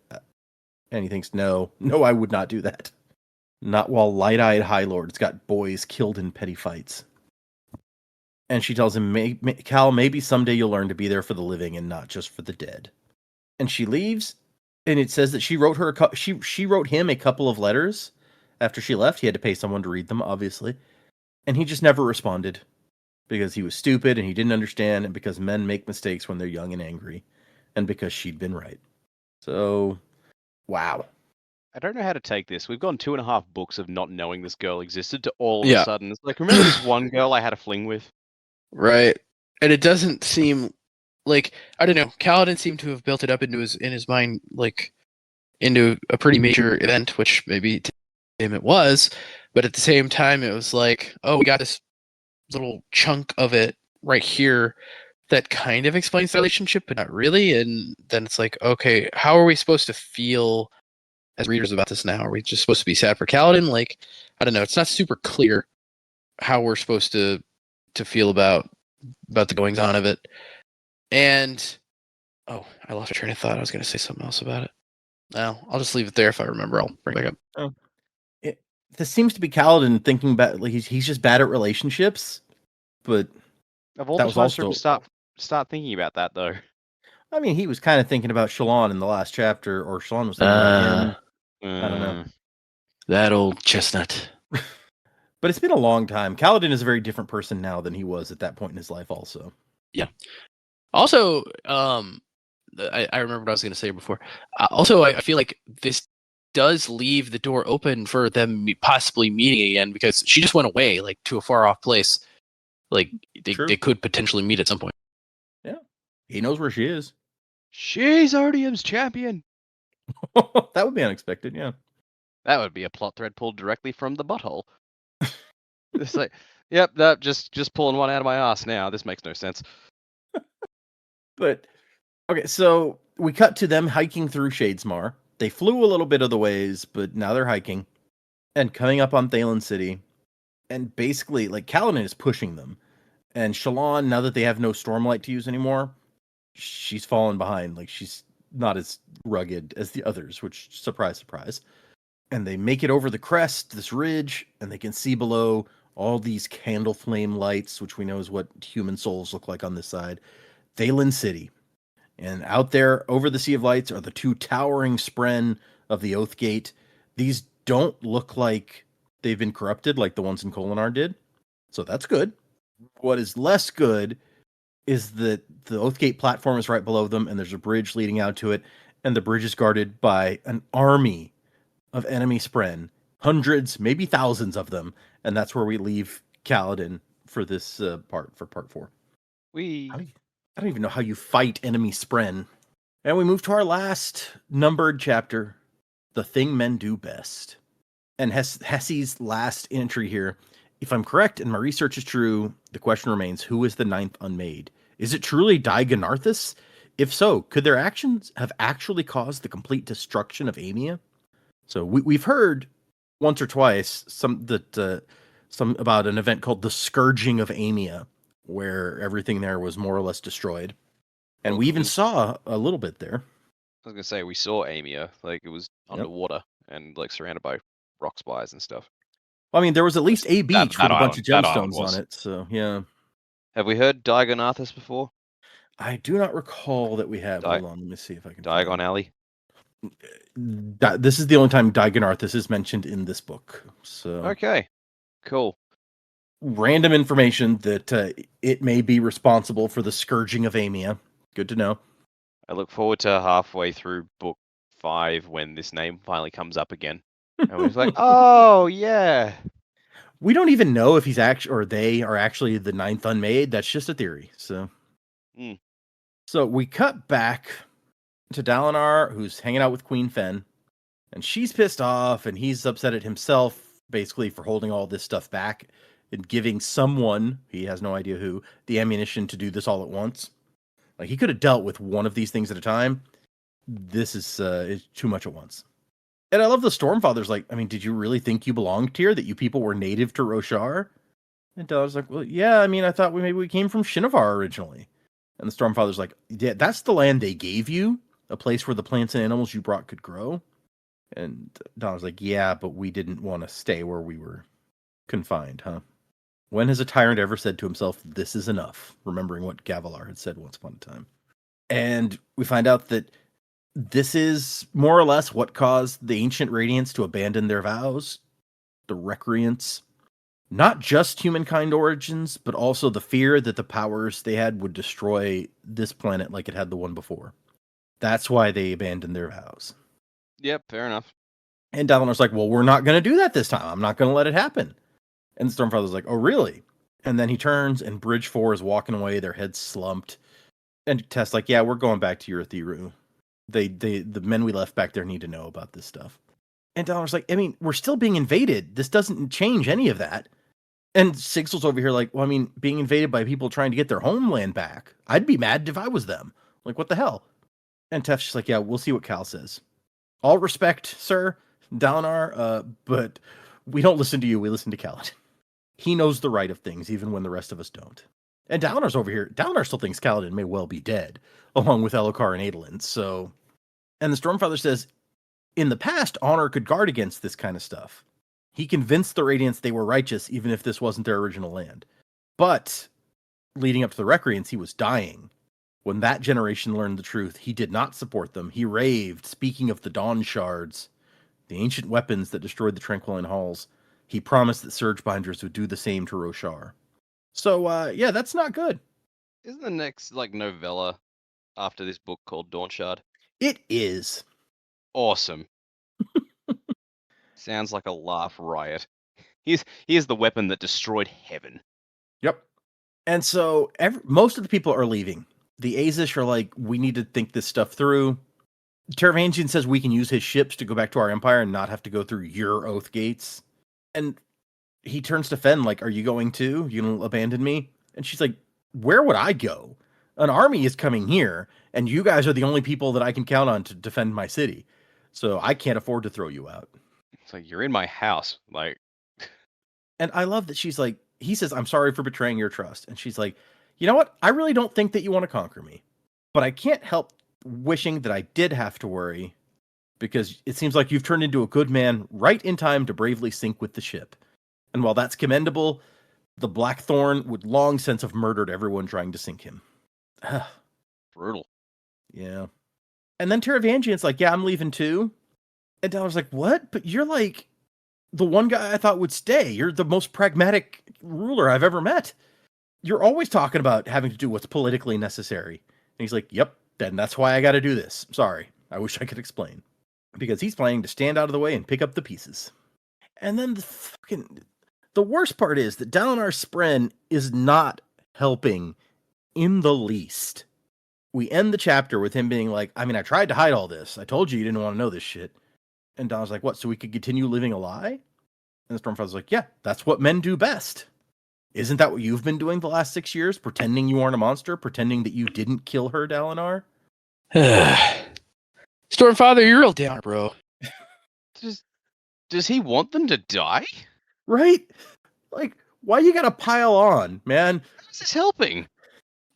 and he thinks, no, I would not do that. Not while light-eyed High Lord's got boys killed in petty fights. And she tells him, Cal, maybe someday you'll learn to be there for the living and not just for the dead. And she leaves, and it says that she wrote him a couple of letters after she left. He had to pay someone to read them, obviously. And he just never responded because he was stupid and he didn't understand, and because men make mistakes when they're young and angry, and because she'd been right. So, wow. I don't know how to take this. We've gone 2.5 books of not knowing this girl existed to all of a sudden. It's like, remember this one girl I had a fling with? Right. And it doesn't seem like, I don't know, Kaladin seemed to have built it up in his mind, like, into a pretty major event, which maybe to him it was, but at the same time, it was like, oh, we got this little chunk of it right here that kind of explains the relationship, but not really. And then it's like, okay, how are we supposed to feel as readers about this now? Are we just supposed to be sad for Kaladin? Like, I don't know. It's not super clear how we're supposed to feel about the goings on of it. And oh, I lost my train of thought. I was going to say something else about it. No, I'll just leave it there. If I remember, I'll bring it back up. This seems to be Kaladin thinking about, like, he's just bad at relationships, but Of all that the was times for him also, to start thinking about that though. I mean, he was kind of thinking about Shalon in the last chapter, or Shalon was thinking about him. I don't know. That old chestnut. But it's been a long time. Kaladin is a very different person now than he was at that point in his life also. Yeah. Also, I remember what I was going to say before. Also, I feel like this does leave the door open for them possibly meeting again, because she just went away, like, to a far off place. Like, they could potentially meet at some point. Yeah. He knows where she is. She's Odium's champion. That would be unexpected, yeah. That would be a plot thread pulled directly from the butthole. It's like, yep, that just pulling one out of my ass now. This makes no sense. But okay, so we cut to them hiking through Shadesmar. They flew a little bit of the ways, but now they're hiking and coming up on Thalen City. And basically, like, Kaladin is pushing them. And Shalon, now that they have no Stormlight to use anymore, she's fallen behind. Like, she's not as rugged as the others, which, surprise, surprise. And they make it over the crest, this ridge, and they can see below all these candle flame lights, which we know is what human souls look like on this side. Thalen City. And out there, over the Sea of Lights, are the two towering spren of the Oathgate. These don't look like they've been corrupted like the ones in Kholinar did. So that's good. What is less good is that the Oathgate platform is right below them, and there's a bridge leading out to it, and the bridge is guarded by an army of enemy spren. Hundreds, maybe thousands of them. And that's where we leave Kaladin for this part 4. I don't even know how you fight enemy spren. And we move to our last numbered chapter, The Thing Men Do Best. And Hessi's last entry here. If I'm correct and my research is true, the question remains, who is the ninth unmade? Is it truly Daigonarthus? If so, could their actions have actually caused the complete destruction of Amia? So we've heard once or twice some about an event called the Scourging of Amia, where everything there was more or less destroyed. And we even saw a little bit there. I was gonna say we saw Amia, like it was underwater and like surrounded by rock spires and stuff. Well, I mean, there was at least a beach with a bunch of that island gemstones on it. So yeah, Have we heard Daigonarthus before? I do not recall that we have. Hold on, let me see if I can. Diagon Alley. This is the only time Daigonarthus is mentioned in this book. So Okay, cool. Random information that it may be responsible for the scourging of Amia. Good to know. I look forward to halfway through book 5 when this name finally comes up again. And we're like, oh yeah. We don't even know if he's actually, or they are actually the ninth unmade. That's just a theory. So, So we cut back to Dalinar, who's hanging out with Queen Fen, and she's pissed off, and he's upset at himself, basically, for holding all this stuff back and giving someone, he has no idea who, the ammunition to do this all at once. Like, he could have dealt with one of these things at a time. This is too much at once. And I love the Stormfather's like, I mean, did you really think you belonged here? That you people were native to Roshar? And Dalar's like, well, yeah, I mean, I thought maybe we came from Shinovar originally. And the Stormfather's like, yeah, that's the land they gave you, a place where the plants and animals you brought could grow. And Dalar's like, yeah, but we didn't want to stay where we were confined, huh? When has a tyrant ever said to himself, this is enough? Remembering what Gavilar had said once upon a time. And we find out that this is more or less what caused the ancient Radiants to abandon their vows. The Recreants. Not just humankind origins, but also the fear that the powers they had would destroy this planet like it had the one before. That's why they abandoned their vows. Yep, fair enough. And Dalinar's like, well, we're not going to do that this time. I'm not going to let it happen. And the Stormfather's like, oh, really? And then he turns, and Bridge 4 is walking away, their heads slumped. And Tess like, yeah, we're going back to Urithiru. The men we left back there need to know about this stuff. And Dalinor's like, I mean, we're still being invaded. This doesn't change any of that. And Sigsel's over here like, well, I mean, being invaded by people trying to get their homeland back. I'd be mad if I was them. Like, what the hell? And Tef's just like, yeah, we'll see what Cal says. All respect, sir, Dalinar, but we don't listen to you. We listen to Kaladin. He knows the right of things, even when the rest of us don't. And Dalinar's over here. Dalinar still thinks Kaladin may well be dead, along with Elhokar and Adolin. So, and the Stormfather says, in the past, honor could guard against this kind of stuff. He convinced the Radiants they were righteous, even if this wasn't their original land. But, leading up to the Recreants, he was dying. When that generation learned the truth, he did not support them. He raved, speaking of the Dawn Shards, the ancient weapons that destroyed the Tranquiline Halls. He promised that Surgebinders would do the same to Roshar. So, yeah, that's not good. Isn't the next novella after this book called Dawnshard? It is. Awesome. Sounds like a laugh riot. Here's the weapon that destroyed heaven. Yep. And so most of the people are leaving. The Azish are like, we need to think this stuff through. Taravangian says we can use his ships to go back to our empire and not have to go through your oath gates. And he turns to Fen like, are you going too? You gonna abandon me? And she's like, where would I go? An army is coming here, and you guys are the only people that I can count on to defend my city. So I can't afford to throw you out. It's like, you're in my house. Like, and I love that she's like, he says, I'm sorry for betraying your trust. And she's like, you know what? I really don't think that you want to conquer me, but I can't help wishing that I did have to worry, because it seems like you've turned into a good man right in time to bravely sink with the ship. And while that's commendable, the Blackthorn would long since have murdered everyone trying to sink him. brutal. Yeah. And then Taravangian's like, yeah, I'm leaving too. And Dalinar's like, what? But you're like the one guy I thought would stay. You're the most pragmatic ruler I've ever met. You're always talking about having to do what's politically necessary. And he's like, yep, then that's why I got to do this. Sorry. I wish I could explain. Because he's planning to stand out of the way and pick up the pieces. And then the worst part is that Dalinar Spren is not helping in the least. We end the chapter with him being like, I mean, I tried to hide all this. I told you didn't want to know this shit. And Dalinar's like, what, so we could continue living a lie? And the Stormfather's like, yeah, that's what men do best. Isn't that what you've been doing the last 6 years? Pretending you aren't a monster? Pretending that you didn't kill her, Dalinar? Stormfather, you're real down, bro. Does he want them to die? Right? Like, why you gotta pile on, man? How's this helping?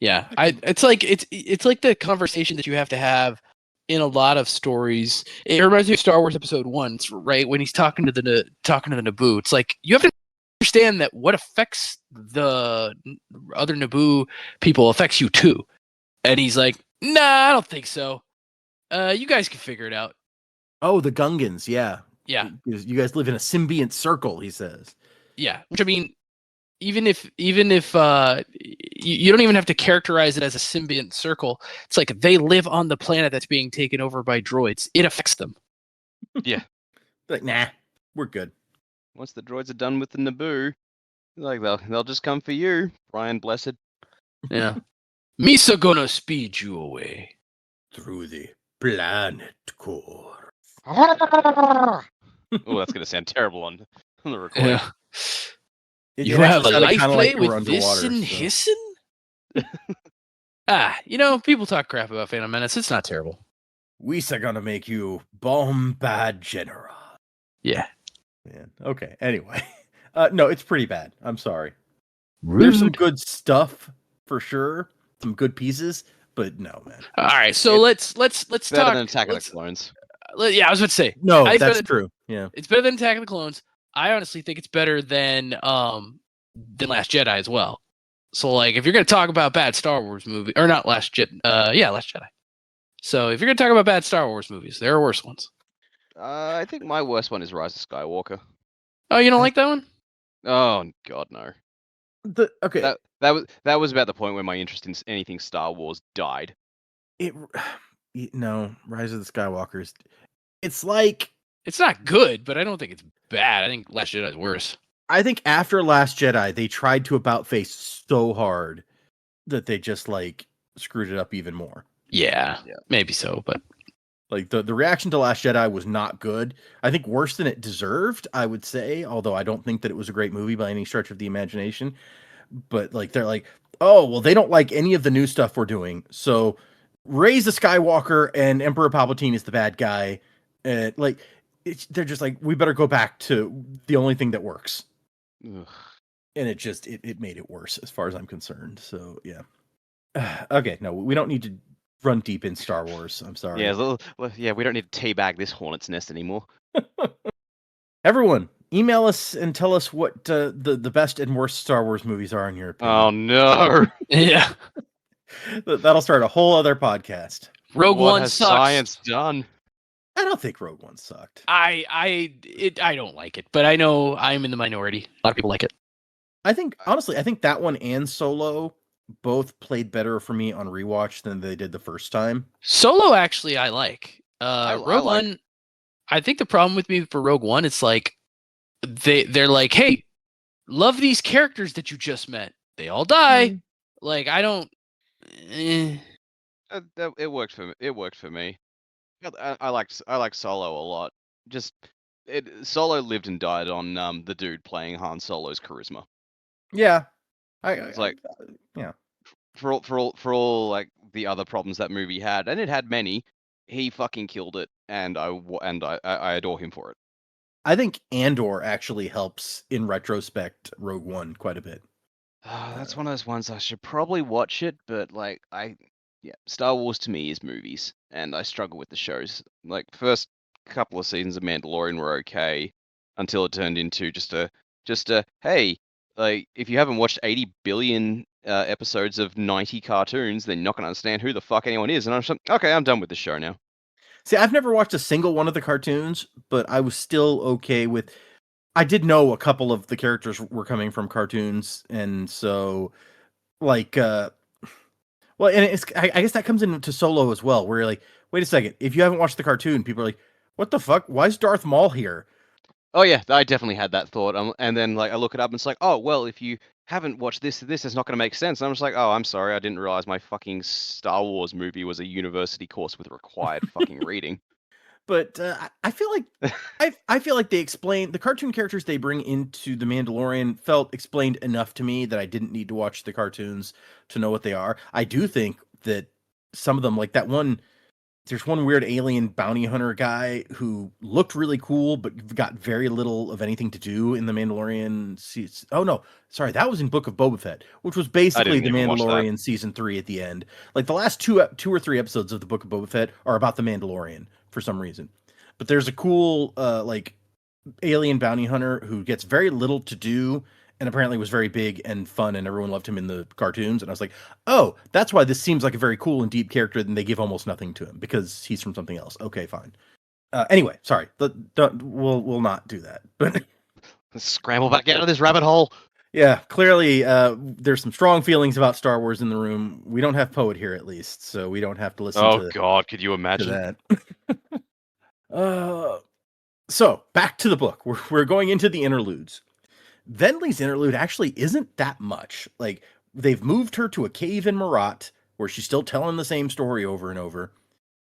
Yeah, it's like the conversation that you have to have in a lot of stories. It reminds me of Star Wars Episode 1, right? When he's talking to the Naboo. It's like, you have to understand that what affects the other Naboo people affects you too. And he's like, nah, I don't think so. You guys can figure it out. Oh, the Gungans, yeah. Yeah. You guys live in a symbiont circle, he says. Yeah, which I mean, even if you don't even have to characterize it as a symbiont circle. It's like they live on the planet that's being taken over by droids. It affects them. Yeah. Like, nah, we're good. Once the droids are done with the Naboo, like they'll just come for you, Brian Blessed. Yeah. Misa gonna speed you away. Through the planet core. Oh, that's gonna sound terrible on the recording. Yeah. It You have a sounded life kinda plate we're with this and so. hissin'? People talk crap about Phantom Menace. It's not terrible. We're gonna make you Bombad General. Yeah. Man. Okay. Anyway. No, it's pretty bad. I'm sorry. There's some good stuff for sure. Some good pieces, but no, man. All right, so let's Better talk. than Attack of the Clones. Yeah, I was about to say. No, I think that's true. Yeah. It's better than Attack of the Clones. I honestly think it's better than Last Jedi as well. So, like, if you're gonna talk about bad Star Wars movie, or not Last Jedi, Last Jedi. So, if you're gonna talk about bad Star Wars movies, there are worse ones. I think my worst one is Rise of Skywalker. Oh, you don't like that one? Oh God, no. Okay. That was about the point where my interest in anything Star Wars died. No, Rise of the Skywalkers. It's like, It's not good, but I don't think it's bad. I think Last Jedi is worse. I think after Last Jedi, they tried to about face so hard that they just like screwed it up even more. Yeah, maybe so, but Like the reaction to Last Jedi was not good. I think worse than it deserved, I would say, although I don't think that it was a great movie by any stretch of the imagination. But like they're like, "Oh, well they don't like any of the new stuff we're doing. So Rey's the Skywalker and Emperor Palpatine is the bad guy." And like they're just like, "We better go back to the only thing that works." Ugh. And it made it worse as far as I'm concerned. So, yeah. Okay, no, we don't need to run deep in Star Wars. I'm sorry. Yeah, we don't need to teabag this hornet's nest anymore. Everyone, email us and tell us what the best and worst Star Wars movies are in your opinion. Oh no! Yeah. That'll start a whole other podcast. Rogue What One has sucks. science done? I don't think Rogue One sucked. I don't like it, but I know I'm in the minority. A lot of people like it. I think honestly, I think that one and Solo both played better for me on rewatch than they did the first time. Solo actually I like. I Rogue like- One, I think the problem with me for Rogue One, it's like they're like, hey, love these characters that you just met. They all die. Like I don't. It worked for me. It worked for me. I like Solo a lot. Just Solo lived and died on the dude playing Han Solo's charisma. Yeah, It's like for all like the other problems that movie had, and it had many. He fucking killed it, and I adore him for it. I think Andor actually helps in retrospect Rogue One quite a bit. That's one of those ones I should probably watch it, but like Star Wars to me is movies, and I struggle with the shows. Like first couple of seasons of Mandalorian were okay until it turned into just a hey, like if you haven't watched 80 billion episodes of 90 cartoons, then you're not gonna understand who the fuck anyone is. And I'm just like, okay, I'm done with the show now. See, I've never watched a single one of the cartoons, but I was still okay with. I did know a couple of the characters were coming from cartoons, and so, like, well, and I guess that comes into Solo as well, where you're like, wait a second, if you haven't watched the cartoon, people are like, what the fuck? Why is Darth Maul here? Oh yeah, I definitely had that thought. And then like I look it up and it's like, oh well, if you haven't watched this is not going to make sense. And I'm just like, oh, I'm sorry, I didn't realize my fucking Star Wars movie was a university course with required fucking reading. But I feel like I feel like they explain the cartoon characters they bring into the Mandalorian felt explained enough to me that I didn't need to watch the cartoons to know what they are. I do think that some of them, like that one. There's one weird alien bounty hunter guy who looked really cool, but got very little of anything to do in the Mandalorian season. Oh no, sorry, that was in Book of Boba Fett, which was basically the even watch that. Mandalorian season 3 at the end. Like the last two or three episodes of the Book of Boba Fett are about the Mandalorian for some reason. But there's a cool like alien bounty hunter who gets very little to do and apparently was very big and fun and everyone loved him in the cartoons. And I was like, oh, that's why this seems like a very cool and deep character and they give almost nothing to him because he's from something else. Okay, fine. Anyway, sorry. We'll not do that. But Let's scramble back out of this rabbit hole. yeah, clearly there's some strong feelings about Star Wars in the room. We don't have Poet here at least, so we don't have to listen Oh to god, could you to imagine? that. So back to the book. We're going into the interludes. Venli's interlude actually isn't that much. Like they've moved her to a cave in Marat where she's still telling the same story over and over.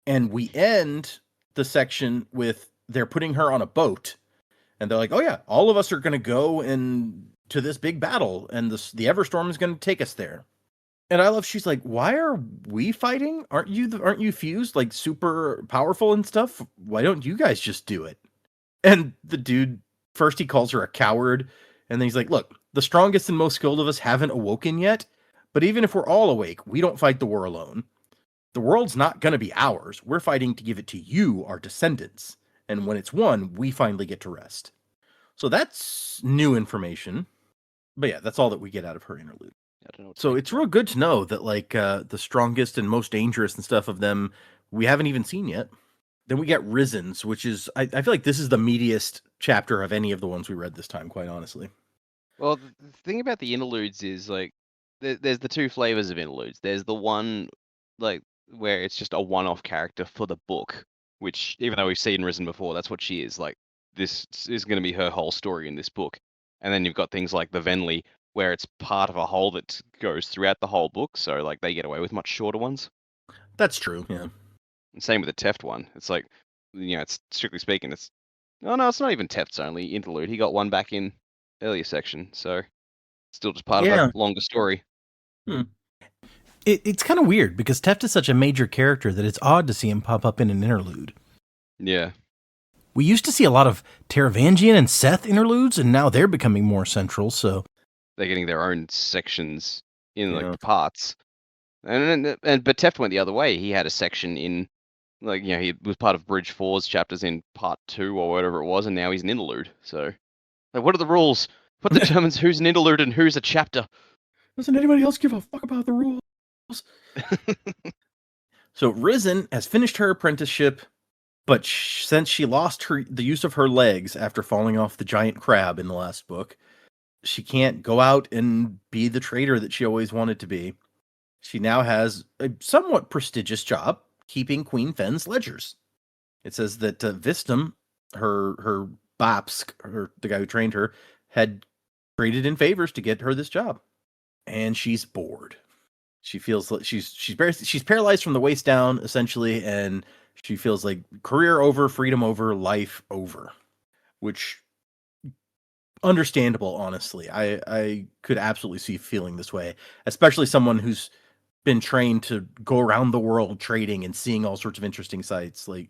And we end the section with they're putting her on a boat and they're like, "Oh yeah, all of us are going to go and to this big battle and the Everstorm is going to take us there." And I love she's like, "Why are we fighting? Aren't you fused like super powerful and stuff? Why don't you guys just do it?" And the dude first he calls her a coward. And then he's like, look, the strongest and most skilled of us haven't awoken yet, but even if we're all awake, we don't fight the war alone. The world's not going to be ours. We're fighting to give it to you, our descendants. And when it's won, we finally get to rest. So that's new information. But yeah, that's all that we get out of her interlude. I don't know what to So think it's about real good to know that like the strongest and most dangerous and stuff of them, we haven't even seen yet. Then we get Risen's, which is, I feel like this is the meatiest chapter of any of the ones we read this time, quite honestly. Well, the thing about the interludes is like there's the two flavors of interludes. There's the one like where it's just a one-off character for the book, which even though we've seen Risen before, that's what she is. Like this is going to be her whole story in this book. And then you've got things like the Venli, where it's part of a whole that goes throughout the whole book. So like they get away with much shorter ones. That's true, yeah. Same with the Teft one. It's like, it's strictly speaking, it's it's not even Teft's only interlude. He got one back in earlier section, so still just part of Yeah. a longer story. It's kind of weird because Teft is such a major character that it's odd to see him pop up in an interlude. Yeah. We used to see a lot of Taravangian and Seth interludes, and now they're becoming more central, so... They're getting their own sections in Yeah. like the parts. But Teft went the other way. He had a section in he was part of Bridge 4's chapters in part 2 or whatever it was, and now he's an interlude. So what are the rules? What determines who's an interlude and who's a chapter? Doesn't anybody else give a fuck about the rules? So Risen has finished her apprenticeship, but since she lost the use of her legs after falling off the giant crab in the last book, she can't go out and be the trader that she always wanted to be. She now has a somewhat prestigious job keeping Queen Fen's ledgers. It says that Vistum, her Bapsk, the guy who trained her, had traded in favors to get her this job, and she's bored. She feels like she's paralyzed from the waist down, essentially, and she feels like career over, freedom over, life over, which understandable, honestly. I could absolutely see feeling this way, especially someone who's been trained to go around the world trading and seeing all sorts of interesting sites. Like,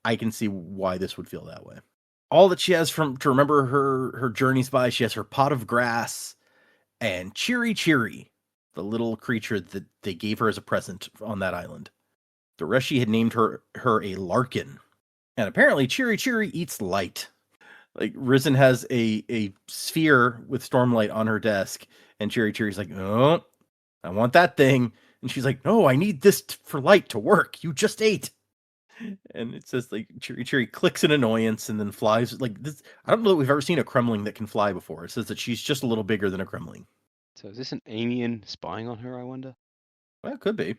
I can see why this would feel that way. All that she has to remember her journeys by, she has her pot of grass and Cheery, the little creature that they gave her as a present on that island. The Reshi had named her a Larkin. And apparently Cheery eats light. Like, Risen has a sphere with Stormlight on her desk, and Cheery's like, "No, I want that thing." And she's like, "No, I need this for light to work. You just ate." And it says, like, Cheery clicks in annoyance and then flies. Like, this, I don't know that we've ever seen a Kremling that can fly before. It says that she's just a little bigger than a Kremling. So is this an alien spying on her, I wonder? Well, it could be.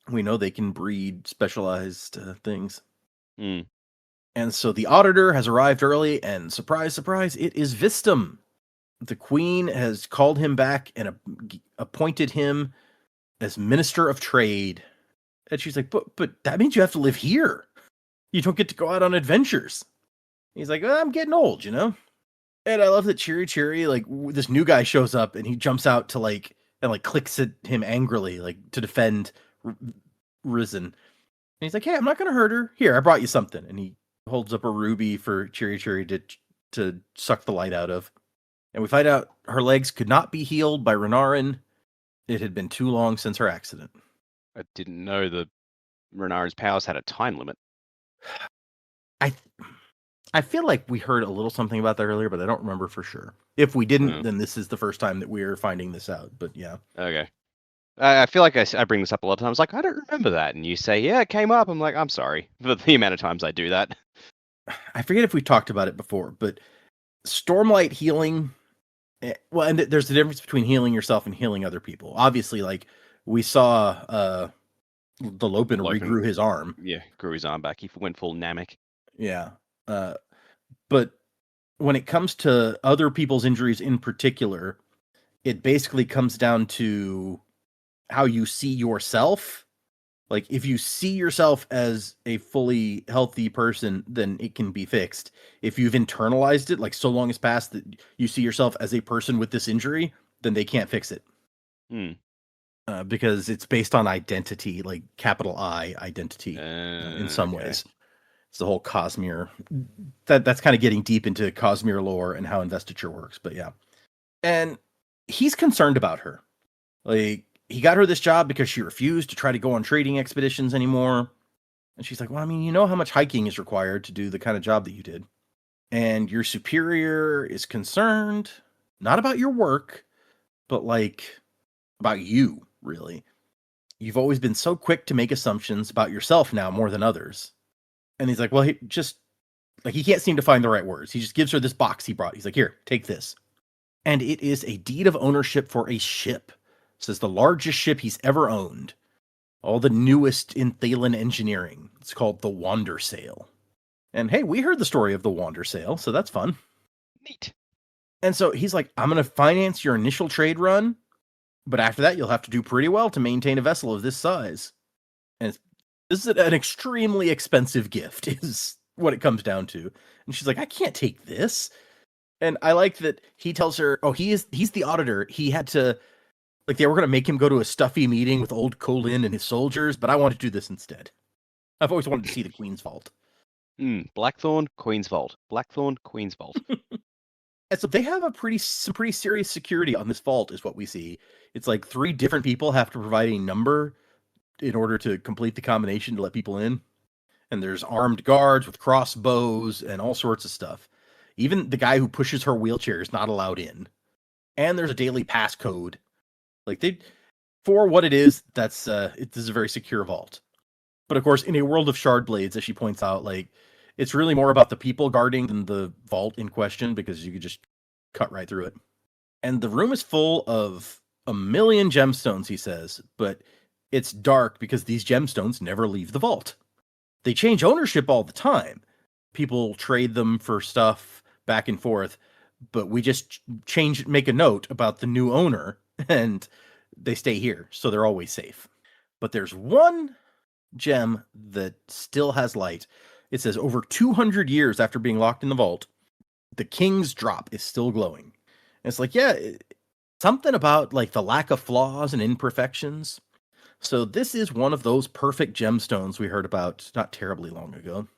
We know they can breed specialized things. Hmm. And so the auditor has arrived early, and surprise, surprise, it is Vistum. The queen has called him back and appointed him as Minister of Trade. And she's like, but that means you have to live here. You don't get to go out on adventures. He's like, I'm getting old, you know? And I love that Cheery, like, this new guy shows up, and he jumps out to, and clicks at him angrily, like, to defend Risen. And he's like, hey, I'm not going to hurt her. Here, I brought you something. And he holds up a ruby for Cheery to suck the light out of. And we find out her legs could not be healed by Renarin. It had been too long since her accident. I didn't know the Renarin's powers had a time limit. I feel like we heard a little something about that earlier, but I don't remember for sure. If we didn't, then this is the first time that we're finding this out. But yeah. Okay. I feel like I bring this up a lot of times. Like, I don't remember that. And you say, yeah, it came up. I'm like, I'm sorry for the amount of times I do that. I forget if we talked about it before, but Stormlight healing... Well, and there's a difference between healing yourself and healing other people. Obviously, like, we saw the Lopin regrew his arm. Yeah, grew his arm back. He went full Namek. Yeah. But when it comes to other people's injuries in particular, it basically comes down to how you see yourself. Like, if you see yourself as a fully healthy person, then it can be fixed. If you've internalized it, like, so long has passed that you see yourself as a person with this injury, then they can't fix it. Because it's based on identity, like capital I identity in some ways. It's the whole Cosmere. That's kind of getting deep into Cosmere lore and how investiture works, but yeah. And he's concerned about her. Like, he got her this job because she refused to try to go on trading expeditions anymore. And she's like, well, I mean, you know how much hiking is required to do the kind of job that you did. And your superior is concerned, not about your work, but like about you, really. You've always been so quick to make assumptions about yourself now more than others. And he's like, well, he can't seem to find the right words. He just gives her this box he brought. He's like, here, take this. And it is a deed of ownership for a ship. It says the largest ship he's ever owned. All the newest in Thalen engineering. It's called the Wandersail. And hey, we heard the story of the Wandersail, so that's fun. Neat. And so he's like, I'm going to finance your initial trade run, but after that, you'll have to do pretty well to maintain a vessel of this size. And This is an extremely expensive gift, is what it comes down to. And she's like, I can't take this. And I like that he tells her, oh, he's the auditor. He had to, like, they were going to make him go to a stuffy meeting with old Colin and his soldiers, but I want to do this instead. I've always wanted to see the Queen's Vault. Blackthorn, Queen's Vault. Blackthorn, Queen's Vault. And so they have some pretty serious security on this vault, is what we see. It's like 3 different people have to provide a number in order to complete the combination to let people in. And there's armed guards with crossbows and all sorts of stuff. Even the guy who pushes her wheelchair is not allowed in. And there's a daily passcode. Like, for what it is, this is a very secure vault. But of course, in a world of shard blades, as she points out, like, it's really more about the people guarding than the vault in question, because you could just cut right through it. And the room is full of 1 million gemstones, he says, but it's dark because these gemstones never leave the vault. They change ownership all the time. People trade them for stuff back and forth, but we just make a note about the new owner, and they stay here, so they're always safe. But there's one gem that still has light. It says over 200 years after being locked in the vault, the king's drop is still glowing. And it's like, yeah, something about like the lack of flaws and imperfections. So this is one of those perfect gemstones we heard about not terribly long ago.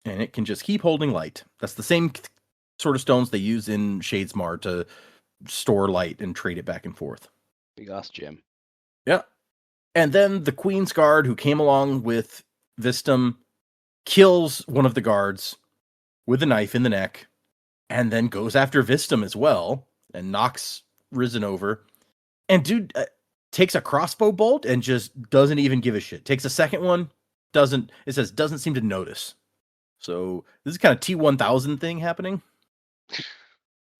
And it can just keep holding light. That's the same sort of stones they use in Shadesmar to store light and trade it back and forth. Big ass gem. Yeah. And then the Queen's Guard, who came along with Vistum, kills one of the guards with a knife in the neck, and then goes after Vistum as well, and knocks Risen over. And dude takes a crossbow bolt and just doesn't even give a shit. Takes a second one, doesn't seem to notice. So this is kind of T-1000 thing happening.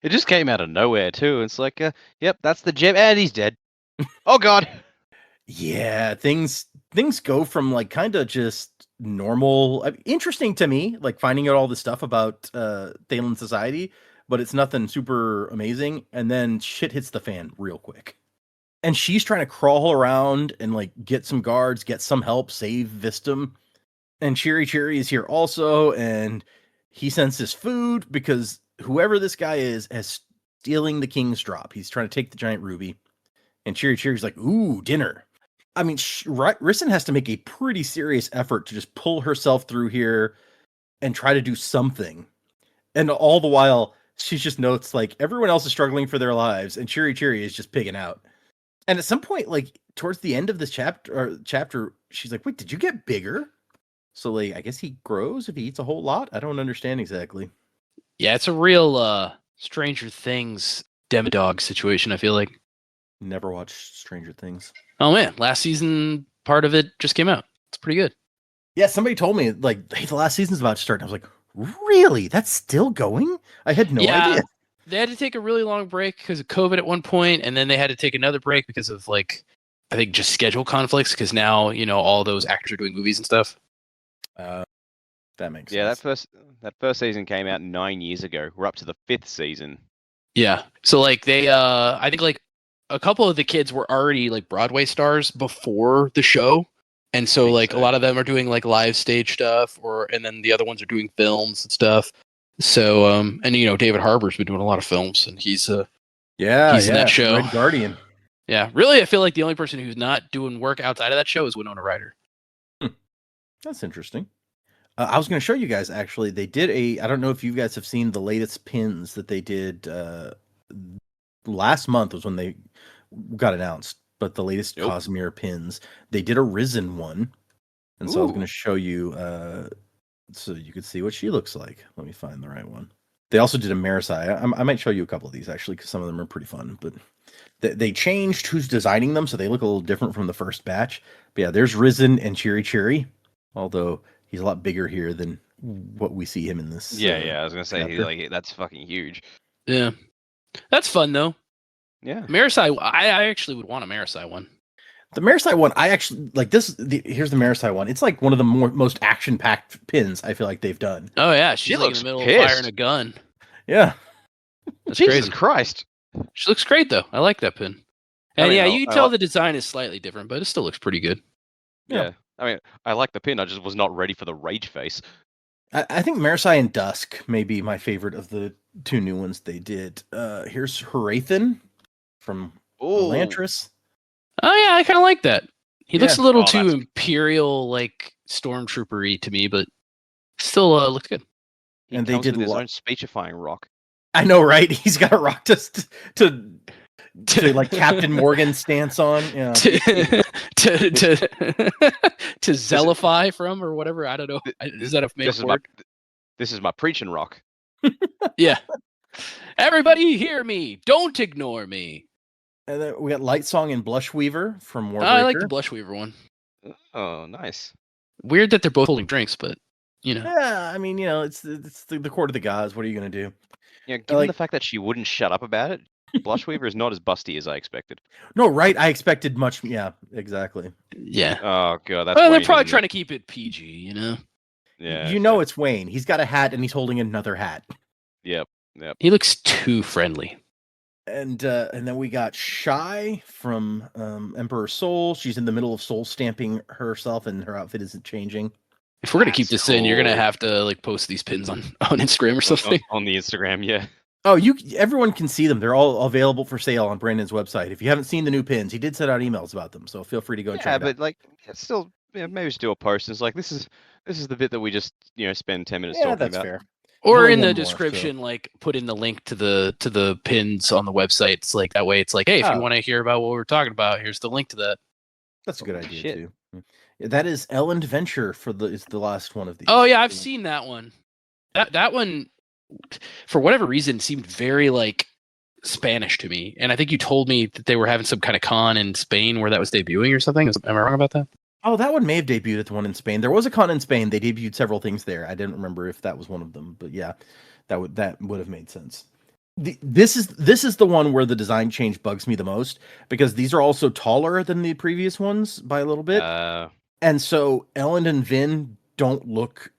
It just came out of nowhere too. It's like, yep, that's the gem, and he's dead. Oh god. Yeah, things go from like kind of just normal, interesting to me, like finding out all this stuff about Thalen society, but it's nothing super amazing. And then shit hits the fan real quick. And she's trying to crawl around and like get some guards, get some help, save Vistum. And Cherry is here also, and he senses food because whoever this guy is stealing the king's drop. He's trying to take the giant ruby. And Cherry's like, ooh, dinner. I mean, Risen has to make a pretty serious effort to just pull herself through here and try to do something. And all the while, she just notes, like, everyone else is struggling for their lives, and Cherry is just pigging out. And at some point, like, towards the end of this chapter, she's like, wait, did you get bigger? So, like, I guess he grows if he eats a whole lot? I don't understand exactly. Yeah, it's a real Stranger Things Demodog situation, I feel like. Never watched Stranger Things. Oh man, last season part of it just came out. It's pretty good. Yeah, somebody told me, like, hey, the last season's about to start. And I was like, really? That's still going? I had no idea. They had to take a really long break because of COVID at one point, and then they had to take another break because of, like, I think just schedule conflicts, because now, you know, all those actors are doing movies and stuff. That makes sense. sense. That first season came out 9 years ago. We're up to the 5th season. Yeah. So, like, they, I think, like, a couple of the kids were already, like, Broadway stars before the show. And so, like, a lot of them are doing, like, live stage stuff, and then the other ones are doing films and stuff. So, and, you know, David Harbour's been doing a lot of films, and he's in that show. Red Guardian. Yeah. Really, I feel like the only person who's not doing work outside of that show is Winona Ryder. That's interesting. I was going to show you guys, actually. They did I don't know if you guys have seen the latest pins that they did last month was when they got announced, but the latest Cosmere pins, they did a Risen one. And so I was going to show you so you could see what she looks like. Let me find the right one. They also did a Marisai. I might show you a couple of these, actually, because some of them are pretty fun. But they changed who's designing them, so they look a little different from the first batch. But yeah, there's Risen and Cherry, although he's a lot bigger here than what we see him in this. Yeah, I was going to say, that's fucking huge. Yeah. That's fun, though. Yeah. Marisai, I actually would want a Marisai one. The Marisai one, I actually like this. Here's the Marisai one. It's like one of the most action-packed pins I feel like they've done. Oh yeah, she's like in the middle of firing a gun. Yeah, that's Jesus crazy. Christ. She looks great though. I like that pin. And you can tell the design is slightly different, but it still looks pretty good. Yeah. I mean, I like the pin. I just was not ready for the rage face. I think Marisai and Dusk may be my favorite of the two new ones they did. Here's Horathan from Oh, Elantris. Oh yeah, I kind of like that. He looks Yeah. a little Oh, too that's- imperial, like stormtrooper-y to me, but still looks good. he And they comes did with his lo- own speechifying rock. I know, right? He's got a rock to like Captain Morgan stance on. Yeah. to to zelify from or whatever. I don't know. Is that a made This up is my word? this is my preaching rock. Yeah. Everybody hear me. Don't ignore me. And then we got Light Song and Blush Weaver from Warbreaker. I like the Blushweaver one. Oh, nice. Weird that they're both holding drinks, but you know. Yeah, I mean, it's the court of the gods. What are you gonna do? Yeah, given like- the fact that she wouldn't shut up about it, Blushweaver is not as busty as I expected. No, right? I expected much. Yeah, exactly. Yeah. Oh god, that's Well, they're Wayne, probably isn't trying it? to keep it PG, you know. Yeah, You know fair. it's Wayne. He's got a hat and he's holding another hat. Yep. He looks too friendly. And then we got Shy from Emperor Soul. She's in the middle of soul stamping herself, and her outfit isn't changing. If we're gonna keep That's this in, you're gonna cool. have to like post these pins on Instagram or On- something. on the Instagram, yeah. Oh, everyone can see them. They're all available for sale on Brandon's website. If you haven't seen the new pins, he did send out emails about them, so feel free to go and Yeah, check it but out. like, it's still, maybe just do a post. And it's like this is the bit that we just spend 10 minutes Yeah, talking that's about. fair. Or Only in the one more, so- description, like put in the link to the pins on the website. It's like that way. It's like, hey, if Oh. you want to hear about what we're talking about, here's the link to that. That's a good Holy idea shit. too. Yeah, that is Ellen Venture is the last one of these. Oh yeah, I've seen that one. That one, for whatever reason, seemed very like Spanish to me. And I think you told me that they were having some kind of con in Spain where that was debuting or something. Am I wrong about that? Oh, that one may have debuted at the one in Spain. There was a con in Spain. They debuted several things there. I didn't remember if that was one of them, but yeah, that would have made sense. This is the one where the design change bugs me the most because these are also taller than the previous ones by a little bit, and so Ellen and Vin don't look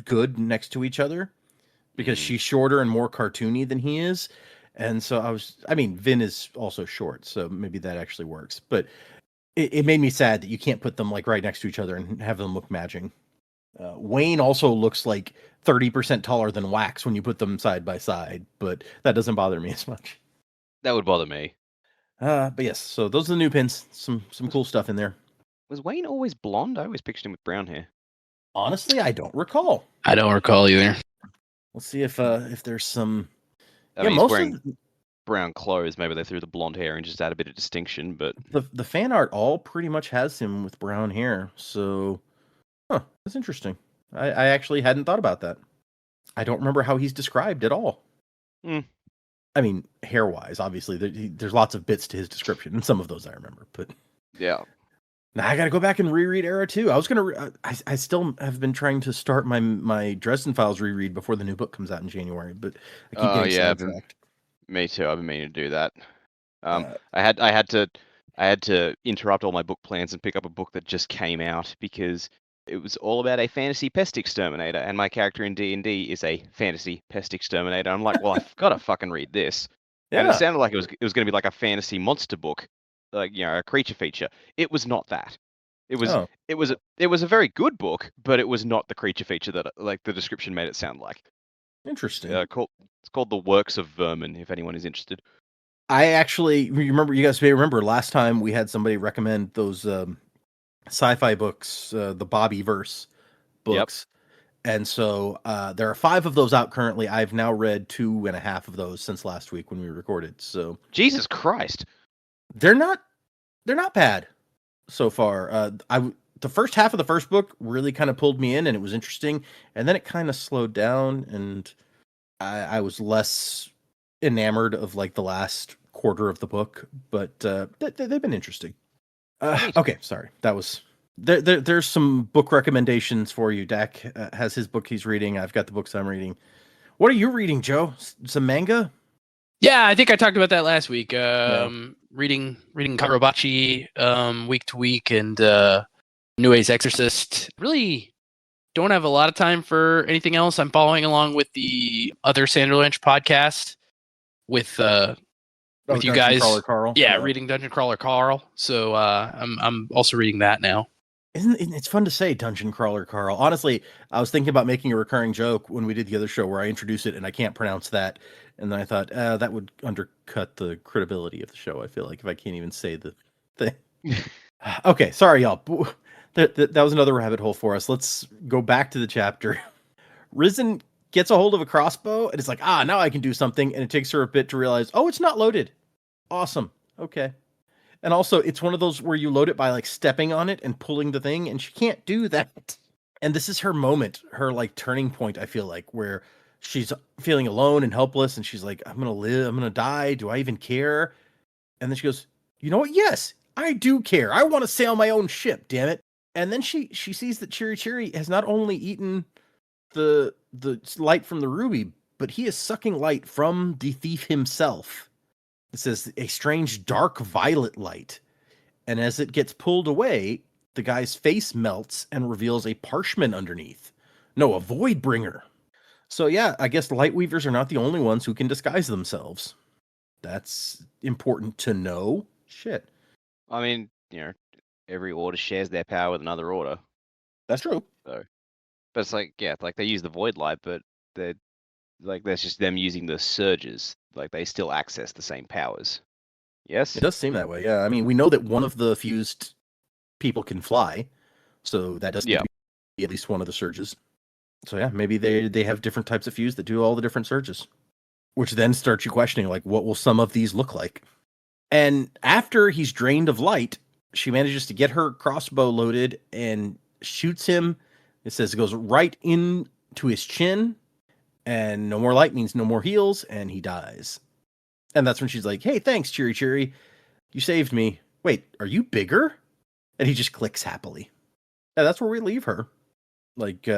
good next to each other because she's shorter and more cartoony than he is, and so Vin is also short, so maybe that actually works, but. It made me sad that you can't put them like right next to each other and have them look matching. Wayne also looks like 30% taller than Wax when you put them side by side, but that doesn't bother me as much. That would bother me. But yes, so those are the new pins. Some cool stuff in there. Was Wayne always blonde? I always pictured him with brown hair. Honestly, I don't recall. I don't recall either. We'll see if there's some. I mean, he's most wearing of brown clothes. Maybe they threw the blonde hair and just add a bit of distinction. But the fan art all pretty much has him with brown hair. So, that's interesting. I actually hadn't thought about that. I don't remember how he's described at all. Hmm. I mean, hair-wise, obviously, there's lots of bits to his description, and some of those I remember. But yeah, now I got to go back and reread Era 2. I was gonna. I still have been trying to start my Dresden Files reread before the new book comes out in January, but I keep getting sidetracked. me too. I've been meaning to do that. I had to interrupt all my book plans and pick up a book that just came out because it was all about a fantasy pest exterminator, and my character in D&D is a fantasy pest exterminator. I'm like, well, I've got to fucking read this. Yeah. And it sounded like it was going to be like a fantasy monster book, like a creature feature. It was not that. It was Oh. it was a very good book, but it was not the creature feature that like the description made it sound like. Interesting. It's called The Works of Vermin. If anyone is interested. I actually remember. You guys may remember last time we had somebody recommend those sci-fi books, the Bobby Verse books. And so there are 5 of those out currently. I've now read 2.5 of those since last week when we recorded. So Jesus Christ. they're not bad so far. The first half of the first book really kind of pulled me in and it was interesting. And then it kind of slowed down and I was less enamored of like the last quarter of the book, but they've been interesting. Okay, sorry. That was there's some book recommendations for you. Dak has his book he's reading. I've got the books I'm reading. What are you reading, Joe? Some manga? Yeah, I think I talked about that last week. Reading Karobachi week to week and New Age Exorcist. Really don't have a lot of time for anything else. I'm following along with the other Sandra Lynch podcast with you Dungeon guys. Crawler Carl. Yeah, reading Dungeon Crawler Carl. So I'm also reading that now. It's fun to say dungeon crawler, Carl. Honestly, I was thinking about making a recurring joke when we did the other show where I introduce it and I can't pronounce that. And then I thought, that would undercut the credibility of the show. I feel like if I can't even say the thing. Okay, sorry, y'all. That was another rabbit hole for us. Let's go back to the chapter. Risen gets a hold of a crossbow and it's like, now I can do something. And it takes her a bit to realize, oh, it's not loaded. Awesome. Okay. And also, it's one of those where you load it by like stepping on it and pulling the thing, and she can't do that. And this is her moment, her like turning point, I feel like, where she's feeling alone and helpless, and she's like, I'm going to live, I'm going to die. Do I even care? And then she goes, you know what? Yes, I do care. I want to sail my own ship, damn it. And then she sees that Chiri Chiri has not only eaten the light from the ruby, but he is sucking light from the thief himself. It says a strange dark violet light. And as it gets pulled away, the guy's face melts and reveals a parchment underneath. No, a Voidbringer. So yeah, I guess Lightweavers are not the only ones who can disguise themselves. That's important to know. Shit. I mean, every order shares their power with another order. That's true. So, but it's like, yeah, like they use the void light, but they're like that's just them using the surges. Like they still access the same powers. Yes. It does seem that way. Yeah, I mean, we know that one of the fused people can fly, so that does need to be at least one of the surges. So yeah, maybe they have different types of fuse that do all the different surges, which then starts you questioning, like, what will some of these look like? And after he's drained of light, she manages to get her crossbow loaded and shoots him. It says it goes right into his chin, and no more light means no more heals, and he dies. And that's when she's like, hey, thanks, Chiri Chiri. You saved me. Wait, are you bigger? And he just clicks happily. And that's where we leave her. Like,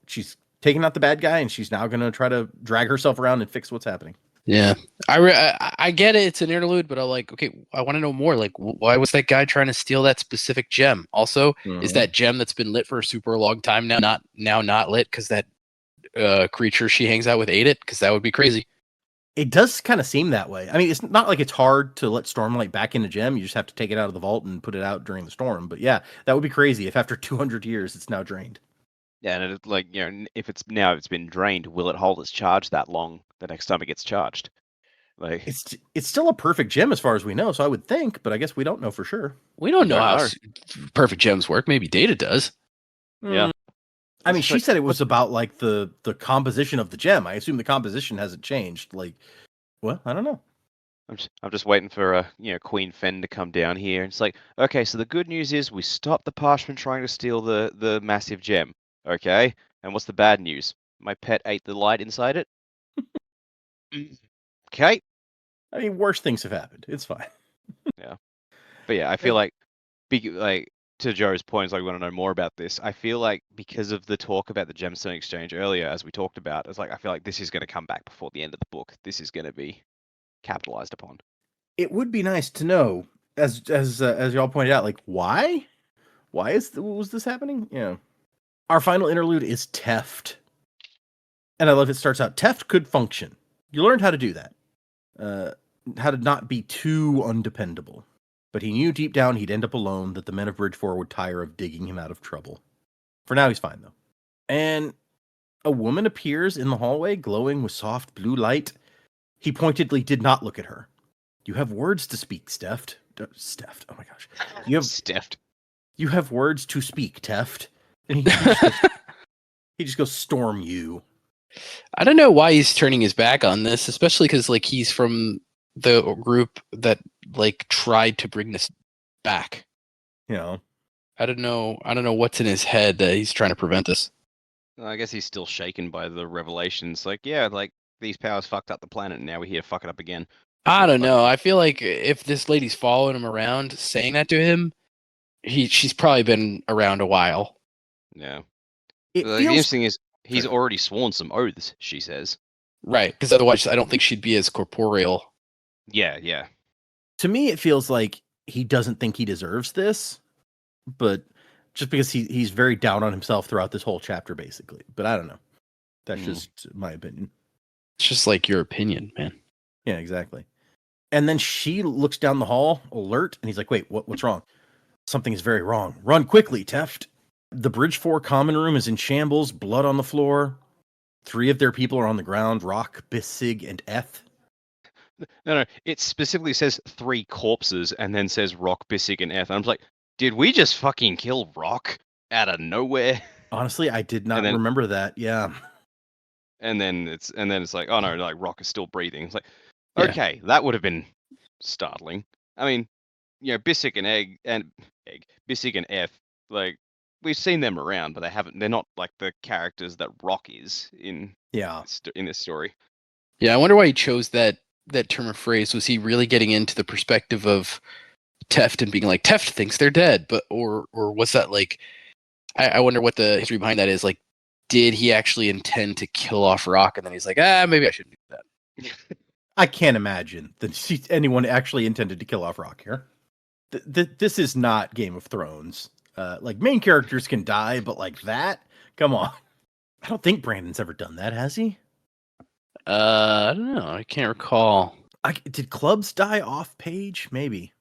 she's taking out the bad guy, and she's now going to try to drag herself around and fix what's happening. Yeah, I get it. It's an interlude, but I'm like, okay, I want to know more. Like, why was that guy trying to steal that specific gem? Also, is that gem that's been lit for a super long time now not lit because that creature she hangs out with ate it? Because that would be crazy. It does kind of seem that way. I mean, it's not like it's hard to let Stormlight back in the gem. You just have to take it out of the vault and put it out during the storm. But yeah, that would be crazy if after 200 years it's now drained. Yeah, and it, like, if it's been drained, will it hold its charge that long the next time it gets charged? Like, it's still a perfect gem as far as we know, so I would think, but I guess we don't know for sure. We don't know how perfect gems work. Maybe Data does. Yeah. I mean, she said it was about like the composition of the gem. I assume the composition hasn't changed. Like, well, I don't know. I'm just waiting for Queen Fen to come down here. It's like, okay, so the good news is we stopped the parchment trying to steal the massive gem. Okay, and what's the bad news? My pet ate the light inside it. Okay. I mean, worse things have happened. It's fine. Yeah, but yeah, I feel like to Joe's point, like we want to know more about this. I feel like because of the talk about the gemstone exchange earlier, as we talked about, it's like I feel like this is going to come back before the end of the book. This is going to be capitalized upon. It would be nice to know, as y'all pointed out, like why was this happening? Yeah. Our final interlude is Teft, and I love it. Starts out, Teft could function. You learned how to do that, how to not be too undependable. But he knew deep down he'd end up alone, that the men of Bridgefor would tire of digging him out of trouble. For now, he's fine, though. And a woman appears in the hallway, glowing with soft blue light. He pointedly did not look at her. You have words to speak, Steft. Steft, oh my gosh. Steft. You have words to speak, Teft. And he just goes, storm you. I don't know why he's turning his back on this, especially because like he's from the group that like tried to bring this back. You know, I don't know what's in his head that he's trying to prevent this. I guess he's still shaken by the revelations. Like, yeah, like these powers fucked up the planet, and now we're here to fuck it up again. I don't know. I feel like if this lady's following him around, saying that to him, she's probably been around a while. Yeah. It The feels interesting is he's already sworn some oaths. She says. Right, because otherwise I don't think she'd be as corporeal. Yeah. to me, it feels like he doesn't think he deserves this, but just because he's very down on himself throughout this whole chapter, basically. But I don't know. That's just my opinion. It's just like your opinion, man. Yeah, exactly. And then she looks down the hall, alert, and he's like, wait, what's wrong? Something is very wrong. Run quickly, Teft. The Bridge 4 common room is in shambles, blood on the floor. 3 of their people are on the ground, Rock, Bissig, and Eth. No. It specifically says 3 corpses and then says Rock, Bissig, and Eth. And I'm like, did we just fucking kill Rock out of nowhere? Honestly, I did not And then- remember that. Yeah. And then it's like, oh no, like Rock is still breathing. It's like, Yeah. okay, that would have been startling. I mean, Bissig and Eth, like we've seen them around, but they're not like the characters that Rock is in Yeah. this story. Yeah, I wonder why he chose that term or phrase. Was he really getting into the perspective of Teft and being like, Teft thinks they're dead, but or was that like? I wonder what the history behind that is. Like, did he actually intend to kill off Rock, and then he's like, maybe I shouldn't do that. I can't imagine that anyone actually intended to kill off Rock here. This is not Game of Thrones. Like, main characters can die, but like that? Come on. I don't think Brandon's ever done that, has he? I don't know. I can't recall. Did Clubs die off page? Maybe.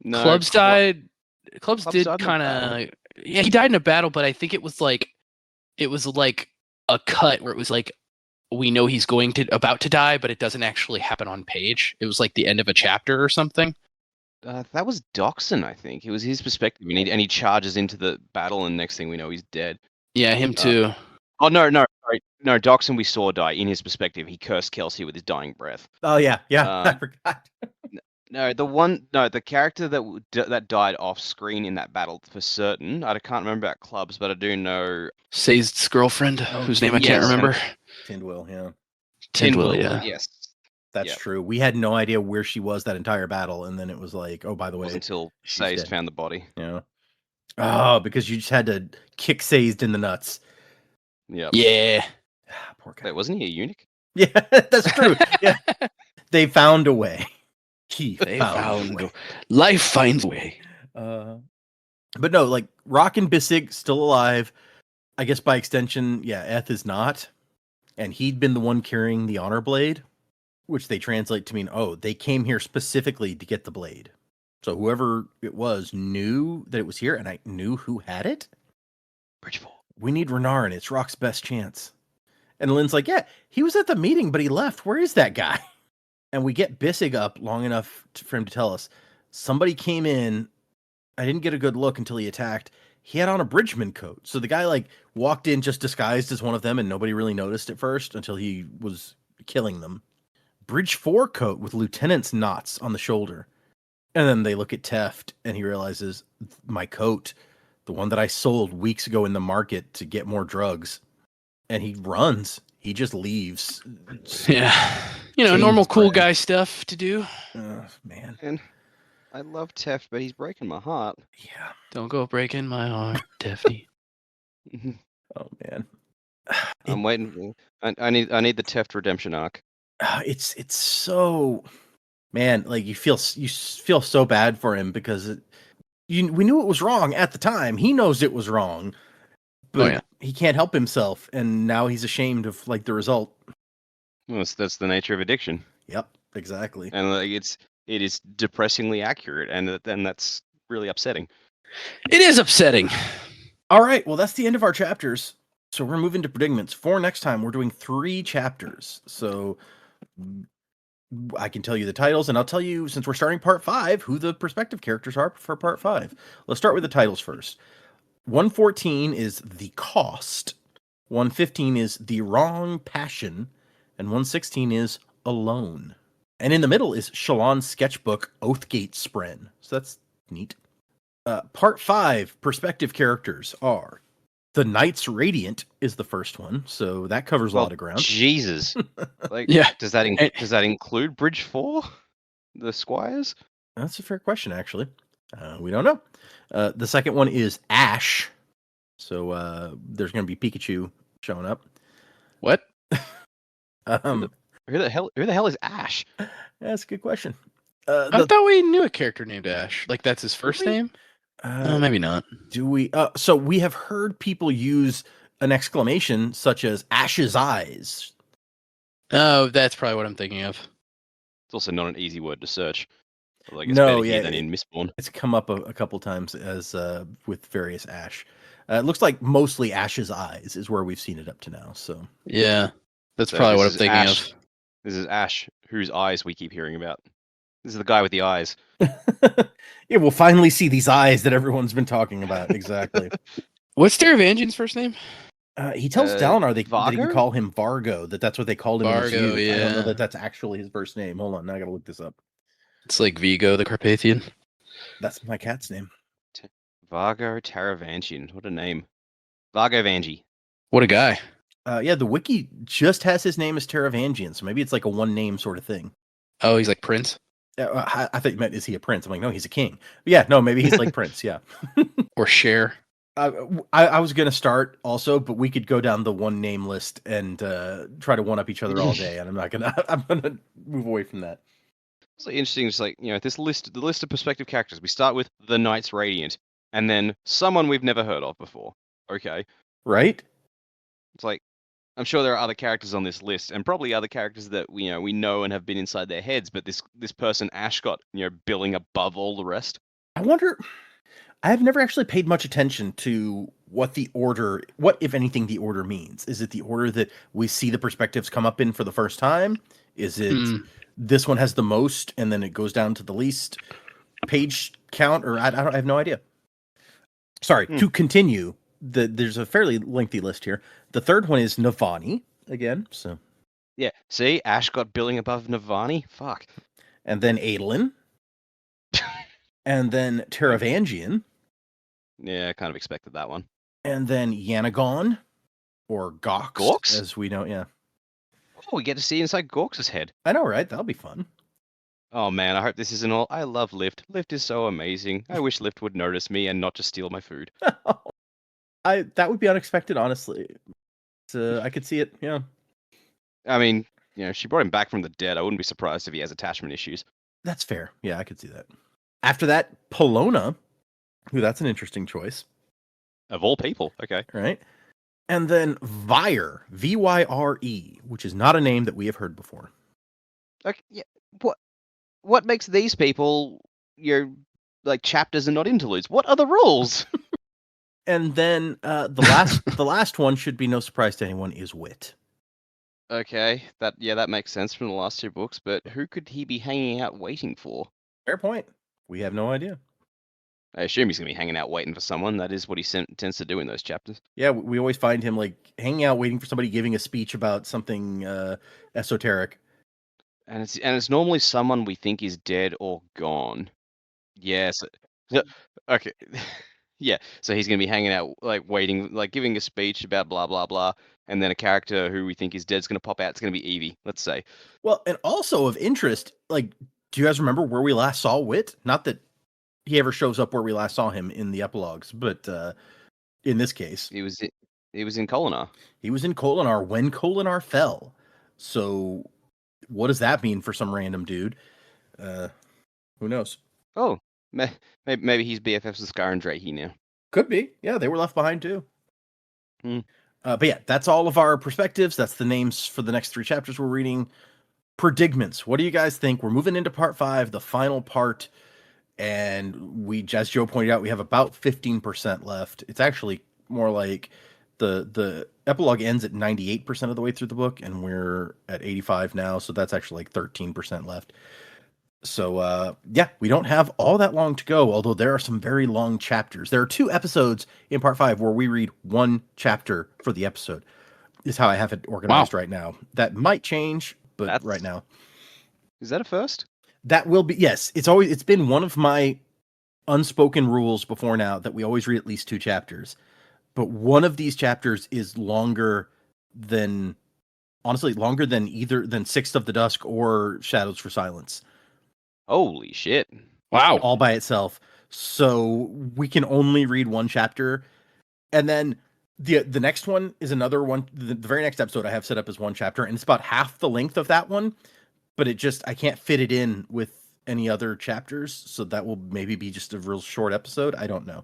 No, Clubs died. Clubs Clubs did died in a kind of. Yeah, he died in a battle, but I think it was like a cut where it was like, we know he's about to die, but it doesn't actually happen on page. It was like the end of a chapter or something. That was Doxson, I think. It was his perspective, and he charges into the battle, and next thing we know, he's dead. Yeah, him too. Oh no, sorry, no. Doxson we saw die. In his perspective, he cursed Kelsey with his dying breath. Oh, yeah. I forgot. No, the character that died off screen in that battle for certain. I can't remember about Clubs, but I do know Sazed's girlfriend, whose name I can't yes, remember. Tindwyl, yeah. Tindwyl, yeah. Yes, That's Yep. true. We had no idea where she was that entire battle, and then it was like, oh, by the it way, wasn't until she's Sazed dead. found the body. Yeah. Oh, because you just had to kick Sazed in the nuts. Yeah. Yeah. Poor guy. Wait, wasn't he a eunuch? Yeah, that's true. Yeah. They found a way. They found found a way. life finds a way. But no, like Rock and Bissig still alive. I guess by extension, yeah, Eth is not. And he'd been the one carrying the honor blade, which they translate to mean, oh, they came here specifically to get the blade. So whoever it was knew that it was here, and I knew who had it. Bridgefall. We need Renarin. It's Rock's best chance. And Lynn's like, yeah, he was at the meeting, but he left. Where is that guy? And we get Bissig up long enough for him to tell us. Somebody came in. I didn't get a good look until he attacked. He had on a bridgeman coat. So the guy like walked in just disguised as one of them, and nobody really noticed at first until he was killing them. Bridge 4 coat with lieutenant's knots on the shoulder. And then they look at Teft, and he realizes, my coat, the one that I sold weeks ago in the market to get more drugs. And he runs. He just leaves. Yeah. You know, Chains normal cool brand. guy stuff to do. Man. And I love Teft, but he's breaking my heart. Yeah. Don't go breaking my heart, Tefty. Oh, man. I'm waiting. I need the Teft redemption arc. It's so, man, like you feel so bad for him because we knew it was wrong at the time. He knows it was wrong, but he can't help himself, and now he's ashamed of like the result. Well, that's the nature of addiction. Yep, exactly. And like it is depressingly accurate, and that's really upsetting. It is upsetting. All right, well, that's the end of our chapters. So we're moving to predicaments. For next time, we're doing 3 chapters. So I can tell you the titles, and I'll tell you, since we're starting part 5, who the prospective characters are for part 5. Let's start with the titles first. 114 is The Cost. 115 is The Wrong Passion. And 116 is Alone. And in the middle is Shallan's sketchbook, Oathgate Spren. So that's neat. Part 5, perspective characters are The Knights Radiant is the first one, so that covers a lot of ground. Jesus, like, Yeah. Does that include Bridge 4, the Squires? That's a fair question, actually. We don't know. The second one is Ash, so there's going to be Pikachu showing up. What? Who the hell is Ash? That's a good question. I thought we knew a character named Ash. Like that's his first Really? name? Maybe not. Do we? So we have heard people use an exclamation such as Ash's eyes. Oh, that's probably what I'm thinking of. It's also not an easy word to search. Like it's No, better yeah, here than in Mistborn. it's come up a couple times as with various Ash. It looks like mostly Ash's eyes is where we've seen it up to now. So Yeah, that's So probably this what I'm is thinking Ash. of. This is Ash, whose eyes we keep hearing about. This is the guy with the eyes. yeah, we'll finally see these eyes that everyone's been talking about. Exactly. What's Taravangian's first name? He tells Dalinar that he can Vargo? call him Vargo. That's what they called him in his Vargo, youth. I don't know yeah. that that's actually his first name. Hold on, now I gotta look this up. It's like Vigo the Carpathian. That's my cat's name. Vargo Taravangian. What a name. Vargo Vangi. What a guy. Yeah, the wiki just has his name as Taravangian, so maybe it's like a one name sort of thing. Oh, he's like Prince I thought you meant, is he a prince? I'm like, no, he's a king. But yeah, no, maybe he's like Prince. Yeah. or Cher. I was gonna start also, but we could go down the one name list and try to one up each other all day, and I'm not gonna. I'm gonna move away from that. It's like interesting, just like, this list, the list of prospective characters. We start with the Knights Radiant, and then someone we've never heard of before. Okay, Right? it's like I'm sure there are other characters on this list, and probably other characters that we know and have been inside their heads. But this person Ash got billing above all the rest. I wonder. I have never actually paid much attention to what the order, what if anything, the order means. Is it the order that we see the perspectives come up in for the first time? Is it this one has the most, and then it goes down to the least page count, or I have no idea. Sorry, to continue, there's a fairly lengthy list here. The third one is Navani again, so Yeah, see, Ash got billing above Navani. Fuck. and then Adolin, and then Taravangian, Yeah, I kind of expected that one. and then Yanagon, or Gox, Gorks? as we know. Yeah, Oh, we get to see inside Gorks' head. I know, right? That'll be fun. Oh man, I hope this isn't all. I love Lift. Lift is so amazing. I wish Lift would notice me and not just steal my food. That would be unexpected, honestly. I could see it. Yeah, I mean, she brought him back from the dead. I wouldn't be surprised if he has attachment issues. that's fair. Yeah, I could see that. After that, Polona, who that's an interesting choice, Of all people, okay. right? And then Vyre, Vyre, which is not a name that we have heard before. Okay, yeah. What makes these people like chapters and not interludes? What are the rules? And then the last one should be no surprise to anyone is Wit. Okay, that makes sense from the last two books. But who could he be hanging out waiting for? Fair point. We have no idea. I assume he's gonna be hanging out waiting for someone. That is what he tends to do in those chapters. Yeah, we always find him like hanging out, waiting for somebody giving a speech about something esoteric. And it's normally someone we think is dead or gone. Yes. Okay. Yeah. So he's gonna be hanging out, like waiting, like giving a speech about blah blah blah, and then a character who we think is dead is gonna pop out. It's gonna be Evie, let's say. Well, and also of interest, like, do you guys remember where we last saw Wit? Not that he ever shows up where we last saw him in the epilogues, but in this case, He was in Kolinar. he was in Kolinar when Kolinar fell. So, what does that mean for some random dude? Who knows? Oh, maybe he's BFFs with Scar and Drahe now. Could be. Yeah, they were left behind too. Hmm. But yeah, that's all of our perspectives. That's the names for the next 3 chapters we're reading. Predicaments. What do you guys think? We're moving into part 5, the final part. And we, as Joe pointed out, we have about 15% left. It's actually more like the epilogue ends at 98% of the way through the book, and we're at 85 now, so that's actually like 13% left. So yeah, we don't have all that long to go, although there are some very long chapters. There are 2 episodes in part 5 where we read 1 chapter for the episode, is how I have it organized right now. That might change, but right now. Is that a first? That will be, yes. It's been one of my unspoken rules before now that we always read at least 2 chapters. But one of these chapters is longer than either than Sixth of the Dusk or Shadows for Silence. Holy shit. Wow. All by itself. So we can only read 1 chapter. And then the next one is another one. The very next episode I have set up as 1 chapter, and it's about half the length of that one. But I can't fit it in with any other chapters, so that will maybe be just a real short episode. I don't know.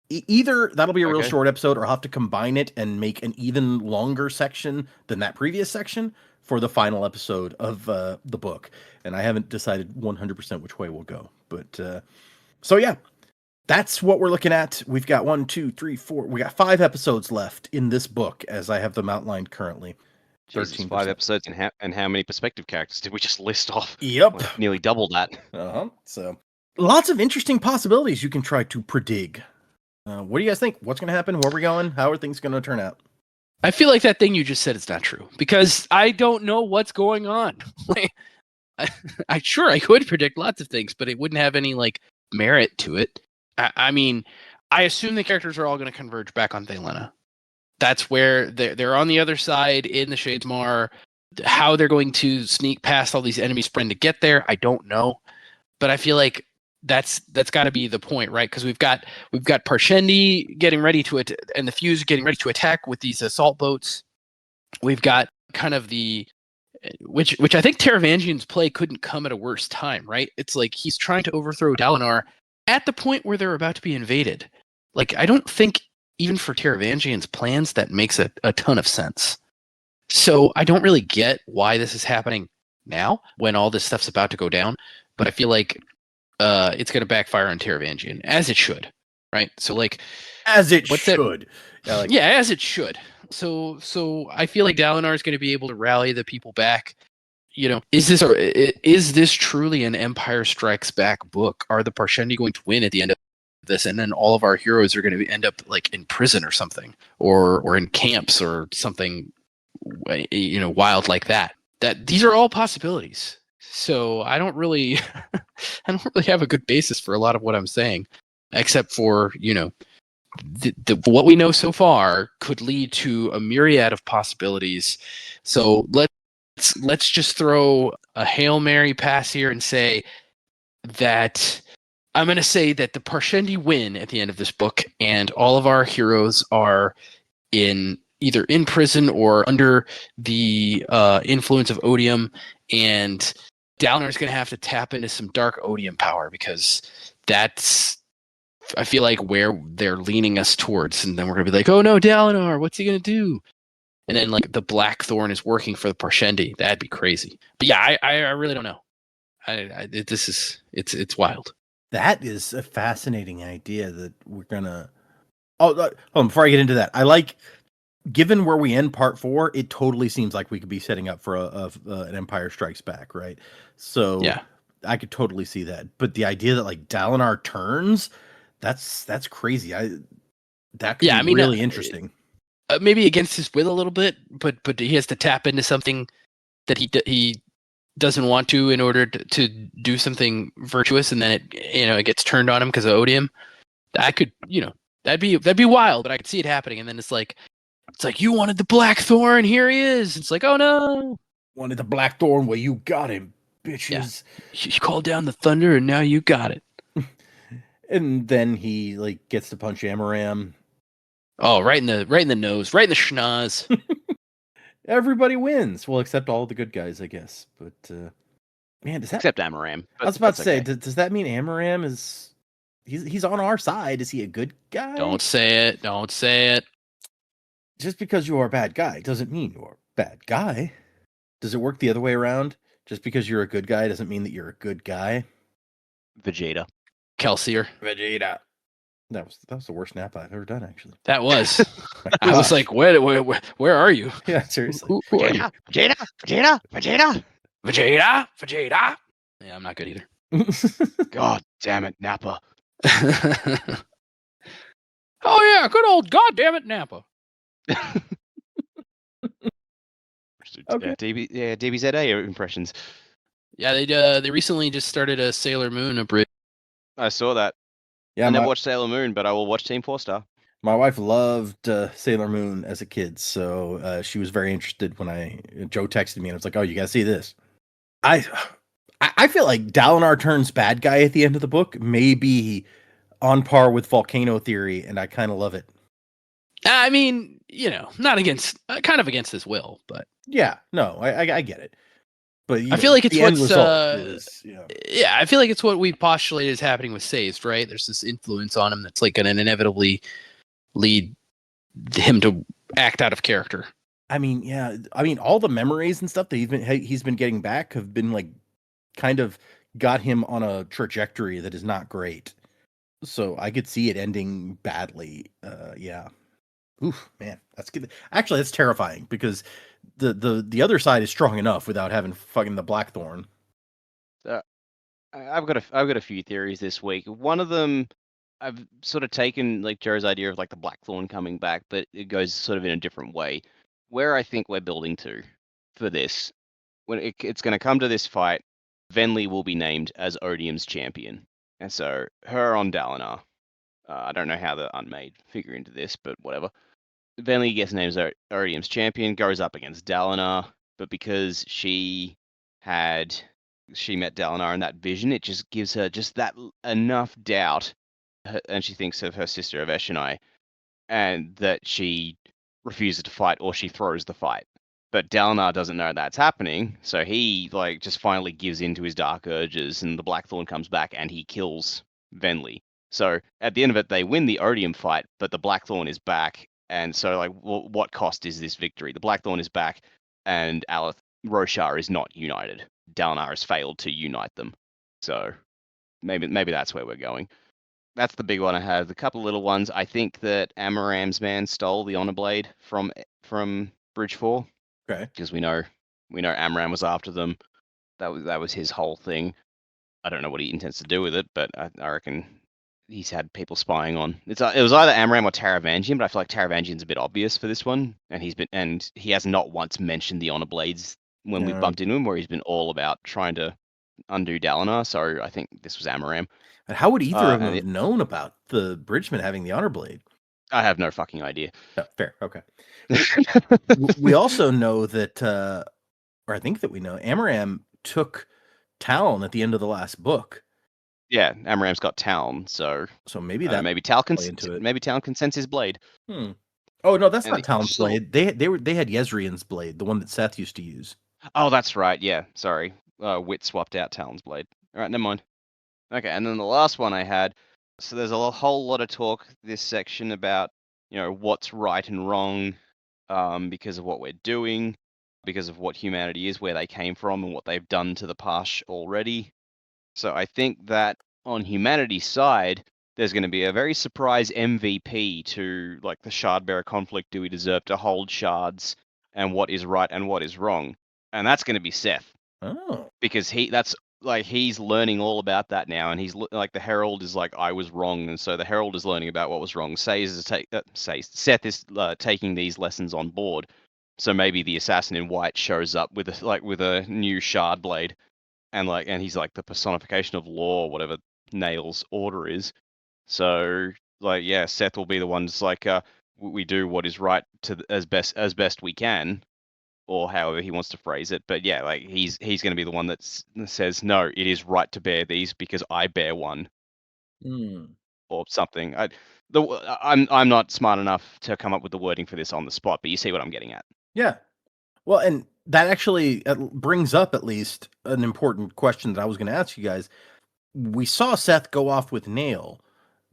Either that'll be a real short episode, or I'll have to combine it and make an even longer section than that previous section for the final episode of the book. And I haven't decided 100% which way we'll go. But so yeah, that's what we're looking at. We've got 1, 2, 3, 4. We got 5 episodes left in this book as I have them outlined currently. Jesus, 13%. 5 episodes, and how many perspective characters did we just list off? Yep. Like, nearly double that. So lots of interesting possibilities you can try to predict. What do you guys think? What's going to happen? Where are we going? How are things going to turn out? I feel like that thing you just said is not true because I don't know what's going on. I could predict lots of things, but it wouldn't have any like merit to it. I mean, I assume the characters are all going to converge back on Thelena. That's where they're on the other side in the Shadesmar. How they're going to sneak past all these enemy spren to get there, I don't know. But I feel like that's got to be the point, right? Because we've got Parshendi getting ready to and the Fuse getting ready to attack with these assault boats. We've got kind of which I think Taravangian's play couldn't come at a worse time, right? It's like he's trying to overthrow Dalinar at the point where they're about to be invaded. Like, I don't think even for Taravangian's plans that makes a ton of sense. So I don't really get why this is happening now when all this stuff's about to go down. But I feel like it's going to backfire on Taravangian, as it should, right? So like, as it should. Yeah, as it should. So I feel like Dalinar is going to be able to rally the people back. You know, is this truly an Empire Strikes Back book? Are the Parshendi going to win at the end of this, and then all of our heroes are going to end up like in prison or something, or in camps or something, you know, wild like that? That these are all possibilities. So I don't really have a good basis for a lot of what I'm saying, except for, you know, what we know so far could lead to a myriad of possibilities. So let's just throw a Hail Mary pass here and say that I'm going to say that the Parshendi win at the end of this book, and all of our heroes are either in prison or under the influence of odium, and Dalinar is going to have to tap into some dark odium power, because that's, I feel like, where they're leaning us towards. And then we're going to be like, oh no, Dalinar, what's he going to do? And then like the Blackthorn is working for the Parshendi. That'd be crazy. But yeah, I really don't know. It's wild. That is a fascinating idea that we're gonna. Before I get into that, I like, given where we end part 4, it totally seems like we could be setting up for an Empire Strikes Back, right? So yeah, I could totally see that. But the idea that like Dalinar turns, that's crazy. That could be really interesting. Maybe against his will a little bit, but he has to tap into something that he doesn't want to in order to do something virtuous, and then it gets turned on him because of odium. That could, that'd be wild, but I could see it happening. And then it's like you wanted the Blackthorn, here he is. It's like, oh no, wanted the Blackthorn, well, you got him, bitches. Yeah. You called down the thunder, and now you got it. And then he like gets to punch Amaram. Oh, right in the nose, right in the schnoz. Everybody wins. Well, except all the good guys, I guess. But man, does that, except Amaram? I was about to say, does that mean Amaram is he's on our side? Is he a good guy? Don't say it. Don't say it. Just because you are a bad guy doesn't mean you're a bad guy. Does it work the other way around? Just because you're a good guy doesn't mean that you're a good guy. Vegeta. Kelsier. Vegeta. That was the worst nap I've ever done, actually. That was. I was like, where are you? Yeah, seriously. Who are you? Vegeta. Vegeta. Yeah, I'm not good either. God damn it, Nappa. Oh yeah, good old goddamn it, Nappa. Okay. DBZA impressions. Yeah, they recently just started a Sailor Moon abridged. I saw that. Yeah, I never watched Sailor Moon, but I will watch Team 4-Star. My wife loved Sailor Moon as a kid, so she was very interested when Joe texted me and I was like, "Oh, you gotta see this." I feel like Dalinar turns bad guy at the end of the book may be on par with Volcano Theory, and I kind of love it. I mean, not against, kind of against his will, but yeah, no, I get it. But I feel like it's what's I feel like it's what we postulate is happening with Sazed, right? There's this influence on him that's like going to inevitably lead him to act out of character. I mean, yeah. I mean, all the memories and stuff that he's been getting back have been like kind of got him on a trajectory that is not great. So I could see it ending badly. Yeah. Oof, man, that's good. Actually, that's terrifying because the other side is strong enough without having fucking the Blackthorn. I've got a few theories this week. One of them, I've sort of taken like Joe's idea of like the Blackthorn coming back, but it goes sort of in a different way. Where I think we're building to for this, when it's going to come to this fight, Venli will be named as Odium's champion, and so her on Dalinar. I don't know how the Unmade figure into this, but whatever. Venli gets named as Odium's champion, goes up against Dalinar, but because she met Dalinar in that vision, it just gives her just that enough doubt, and she thinks of her sister Aveshanai, and that she refuses to fight or she throws the fight. But Dalinar doesn't know that's happening, so he like just finally gives in to his dark urges, and the Blackthorn comes back and he kills Venli. So at the end of it, they win the Odium fight, but the Blackthorn is back, and so like, what cost is this victory? The Blackthorn is back, and Aleth Roshar is not united. Dalinar has failed to unite them. So maybe that's where we're going. That's the big one I have. The couple of little ones. I think that Amaram's man stole the Honor Blade from Bridge 4. Okay. Because we know Amaram was after them. That was his whole thing. I don't know what he intends to do with it, but I reckon he's had people spying on. It was either Amaram or Taravangian, but I feel like Taravangian's a bit obvious for this one, and he has not once mentioned the Honor Blades when we've bumped into him, where he's been all about trying to undo Dalinar. So I think this was Amaram. And how would either of them have known about the Bridgeman having the Honor Blade? I have no fucking idea. Oh, fair, okay. We also know that, or I think that we know, Amaram took Talon at the end of the last book. Yeah, Amaram's got Talon, so maybe that maybe Tal can into it. Maybe Talon can sense his blade. Oh no, that's not Talon's blade. They had Yezrian's blade, the one that Seth used to use. Oh, that's right. Yeah, sorry. Wit swapped out Talon's blade. All right, never mind. Okay, and then the last one I had. So there's a whole lot of talk this section about what's right and wrong, because of what we're doing, because of what humanity is, where they came from, and what they've done to the Pash already. So I think that on humanity's side, there's going to be a very surprise MVP to like the Shardbearer conflict. Do we deserve to hold shards, and what is right and what is wrong? And that's going to be Seth. Oh, because he's learning all about that now, and he's like the Herald is like, I was wrong, and so the Herald is learning about what was wrong. Seth is taking these lessons on board. So maybe the assassin in white shows up with a new shard blade, and he's like the personification of law, whatever Nail's order is. So Seth will be the one. Just like we do what is right as best we can, or however he wants to phrase it. But yeah, like he's going to be the one that says, no, it is right to bear these because I bear one, or something. I'm not smart enough to come up with the wording for this on the spot, but you see what I'm getting at. Yeah. Well, and that actually brings up at least an important question that I was going to ask you guys. We saw Seth go off with Nail.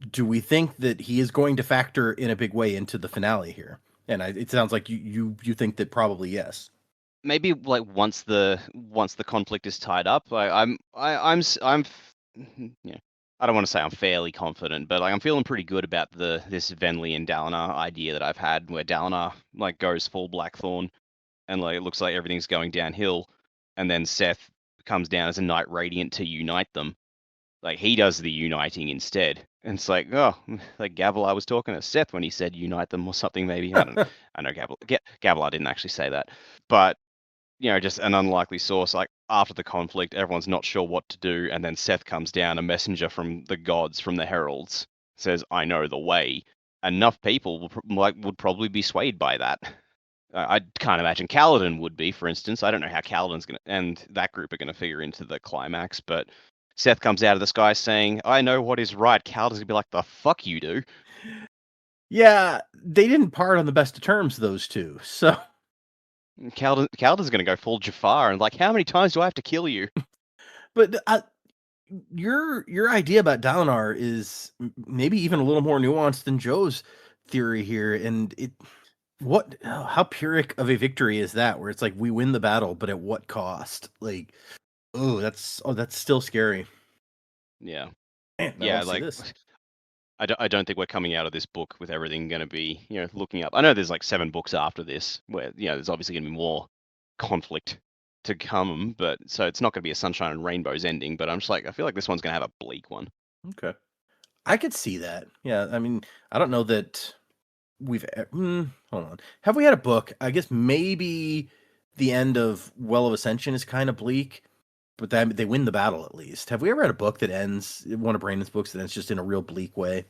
Do we think that he is going to factor in a big way into the finale here? And it sounds like you think that probably yes. Maybe like once the conflict is tied up, like I'm I don't want to say I'm fairly confident, but like I'm feeling pretty good about this Venli and Dalinar idea that I've had, where Dalinar like goes full Blackthorn, and like it looks like everything's going downhill, and then Seth comes down as a Knight Radiant to unite them. Like he does the uniting instead. And it's like, oh, like Gavilar was talking to Seth when he said unite them or something, maybe. I don't know. I know Gavilar didn't actually say that. But, just an unlikely source. Like after the conflict, everyone's not sure what to do. And then Seth comes down, a messenger from the gods, from the heralds, says, I know the way. Enough people would probably be swayed by that. I can't imagine Kaladin would be, for instance. I don't know how Kaladin's going to, and that group are going to figure into the climax, but Seth comes out of the sky saying, I know what is right. Kaladin's going to be like, the fuck you do. Yeah, they didn't part on the best of terms, those two, so... Kaladin's going to go full Jafar and like, how many times do I have to kill you? But your idea about Dalinar is maybe even a little more nuanced than Joe's theory here, and how Pyrrhic of a victory is that, where it's like we win the battle, but at what cost? Like that's still scary. Yeah. Man, I Yeah, want to see like this. I don't think we're coming out of this book with everything going to be, looking up. I know there's like 7 books after this where, there's obviously going to be more conflict to come, but so it's not going to be a sunshine and rainbows ending, but I'm just like, I feel like this one's going to have a bleak one. Okay. I could see that. Yeah, I mean, I don't know that hold on. Have we had a book? I guess maybe the end of Well of Ascension is kind of bleak, but they win the battle at least. Have we ever had a book that ends, one of Brandon's books that ends just in a real bleak way?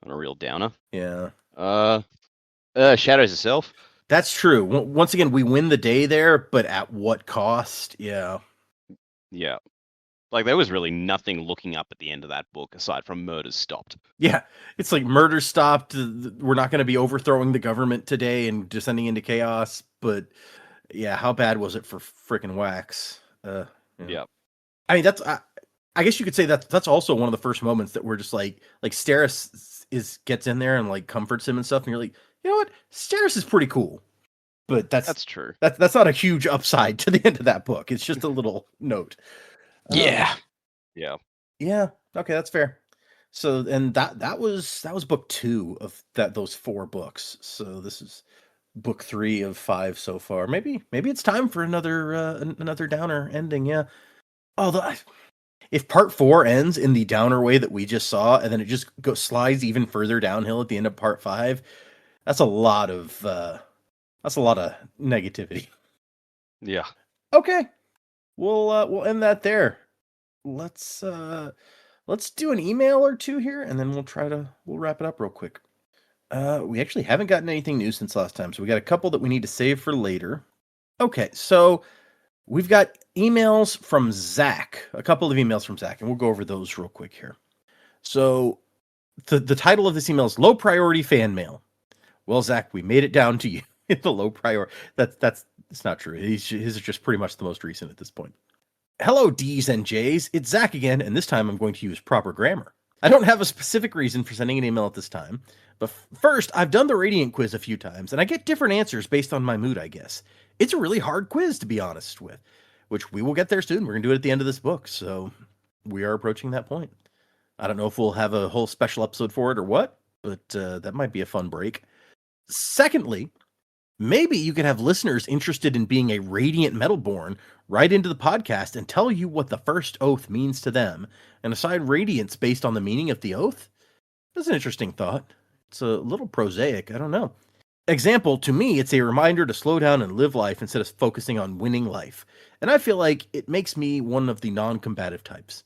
On a real downer. Yeah. Shadows itself. That's true. Once again, we win the day there, but at what cost? Yeah. Yeah. Like there was really nothing looking up at the end of that book aside from murders stopped. Yeah. It's like murder stopped. We're not going to be overthrowing the government today and descending into chaos. But yeah, how bad was it for freaking Wax? Yeah. I mean, I guess you could say that's also one of the first moments that we're just like Steris gets in there and like comforts him and stuff, and you're like, you know what, Steris is pretty cool, but That's true. That's not a huge upside to the end of that book. It's just a little note. Yeah. Yeah. Yeah. Okay, that's fair. So, and that was book 2 of those 4 books. So this is book 3 of 5 so far. Maybe it's time for another downer ending. Yeah. Although, if part 4 ends in the downer way that we just saw, and then it just slides even further downhill at the end of part 5, that's a lot of negativity. Yeah. Okay, we'll end that there. Let's do an email or 2 here, and then we'll wrap it up real quick. We actually haven't gotten anything new since last time, so we got a couple that we need to save for later. Okay, so we've got emails from Zach, a couple of emails from Zach, and we'll go over those real quick here. So the title of this email is Low Priority Fan Mail. Well, Zach, we made it down to you. The low priority. It's not true. His is just pretty much the most recent at this point. Hello, D's and J's. It's Zach again, and this time I'm going to use proper grammar. I don't have a specific reason for sending an email at this time, but first, I've done the Radiant quiz a few times, and I get different answers based on my mood, I guess. It's a really hard quiz, to be honest with, which we will get there soon. We're going to do it at the end of this book, so we are approaching that point. I don't know if we'll have a whole special episode for it or what, but that might be a fun break. Secondly, maybe you could have listeners interested in being a Radiant Metalborn write into the podcast and tell you what the first oath means to them and assign radiance based on the meaning of the oath. That's an interesting thought. It's a little prosaic. I don't know. Example, to me, it's a reminder to slow down and live life instead of focusing on winning life. And I feel like it makes me one of the non-combative types.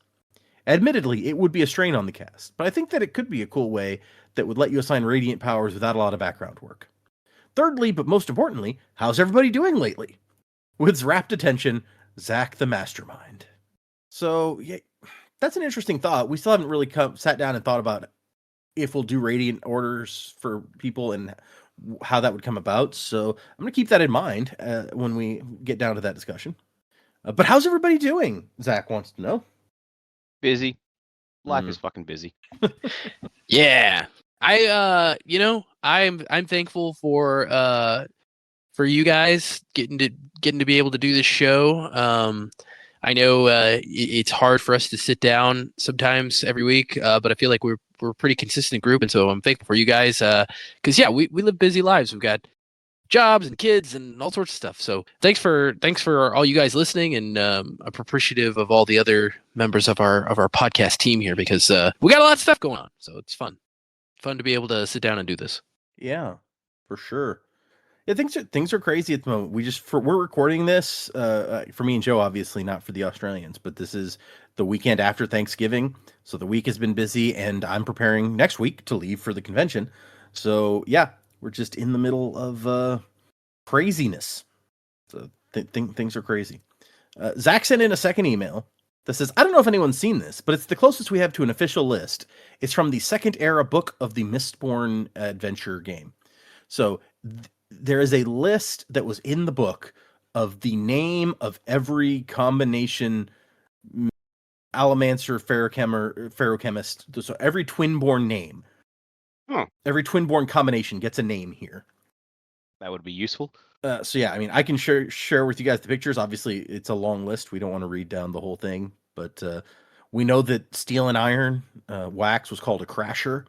Admittedly, it would be a strain on the cast, but I think that it could be a cool way that would let you assign radiant powers without a lot of background work. Thirdly, but most importantly, how's everybody doing lately? With rapt attention, Zach the Mastermind. So, yeah, that's an interesting thought. We still haven't really sat down and thought about if we'll do radiant orders for people and how that would come about. So I'm going to keep that in mind when we get down to that discussion. But how's everybody doing? Zach wants to know. Busy. Life is fucking busy. Yeah. I'm thankful for you guys getting to be able to do this show. I know it's hard for us to sit down sometimes every week, but I feel like we're a pretty consistent group, and so I'm thankful for you guys. Because we live busy lives. We've got jobs and kids and all sorts of stuff. So thanks for all you guys listening, and I'm appreciative of all the other members of our podcast team here, because we got a lot of stuff going on. So it's fun to be able to sit down and do this. Yeah, for sure. Yeah, things are crazy at the moment. We're recording this for me and Joe, obviously not for the Australians, but this is the weekend after Thanksgiving, so the week has been busy, and I'm preparing next week to leave for the convention. So yeah, we're just in the middle of craziness. So things are crazy. Zach sent in a second email that says, I don't know if anyone's seen this, but it's the closest we have to an official list. It's from the second era book of the Mistborn adventure game. So there is a list that was in the book of the name of every combination Allomancer, Ferrochemist. So every Twinborn name. Huh. Every Twinborn combination gets a name here. that would be useful. So yeah, I mean, I can share with you guys the pictures. Obviously, it's a long list. We don't want to read down the whole thing, but we know that Steel and Iron Wax was called a Crasher,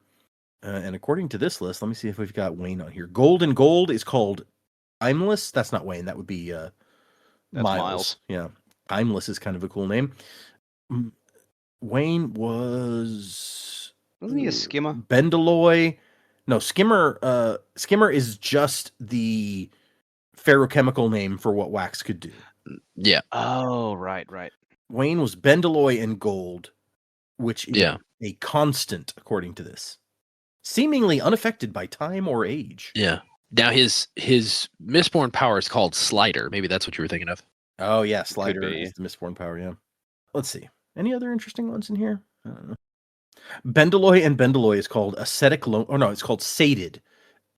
and according to this list, let me see if we've got Wayne on here. Gold and Gold is called Timeless. That's not Wayne. That would be That's Miles. Yeah, Timeless is kind of a cool name. Wayne wasn't he a skimmer? Bendeloy. No, Skimmer. Skimmer is just the ferrochemical name for what Wax could do. Yeah. Oh, right. Wayne was Bendeloy and Gold, which is Yeah. a constant, according to this, seemingly unaffected by time or age. Yeah. Now his Mistborn power is called Slider. Maybe that's what you were thinking of. Oh yeah, Slider be. is the Mistborn power. Yeah. Let's see. Any other interesting ones in here? I don't know. Bendeloy and Bendeloy is called ascetic lone. Oh no, it's called sated,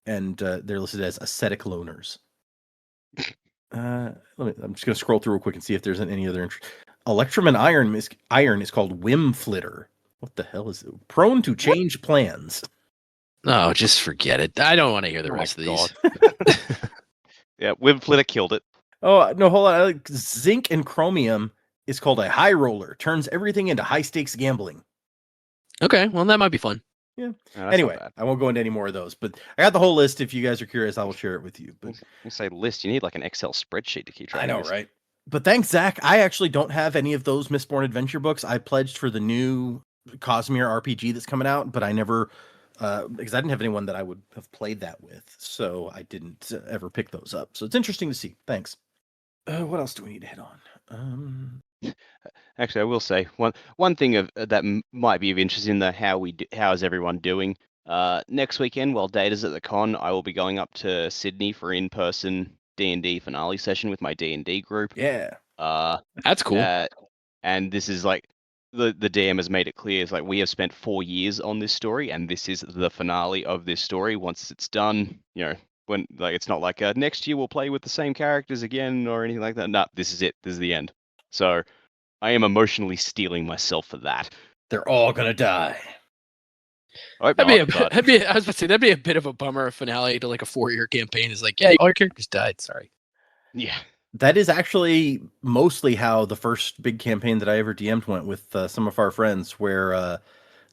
and they're listed as ascetic loners. I'm just gonna scroll through real quick and see if there's any other interest. Electrum and Iron is called Whim Flitter. What the hell is it? Prone to change plans. No, just forget it. I don't want to hear the Oh my rest of these. Yeah, Wimflitter killed it. Oh no, hold on. Zinc and Chromium is called a high roller. Turns everything into high stakes gambling. Okay, well that might be fun. Yeah. No, that's not Anyway, bad. I won't go into any more of those, but I got the whole list. If you guys are curious, I will share it with you. But You say list, you need like an Excel spreadsheet to keep track. I know, of this. right? But thanks, Zach. I actually don't have any of those Mistborn adventure books. I pledged for the new Cosmere RPG that's coming out, but I never, because I didn't have anyone that I would have played that with, so I didn't ever pick those up. So it's interesting to see. Thanks. What else do we need to hit on? Actually, I will say one thing that might be of interest in the how is everyone doing. Next weekend, while Data's at the con, I will be going up to Sydney for in-person D&D finale session with my D&D group. Yeah. That's cool. And this is like the DM has made it clear. It's like we have spent 4 years on this story, and this is the finale of this story. Once it's done, when like it's not like next year we'll play with the same characters again or anything like that. No, this is it. This is the end. So I am emotionally steeling myself for that. They're all gonna die. I hope I was not, but- about to say that'd be a bit of a bummer finale to like a 4-year campaign. Is like, yeah, all your characters died. Sorry. Yeah. That is actually mostly how the first big campaign that I ever DM'd went with some of our friends, where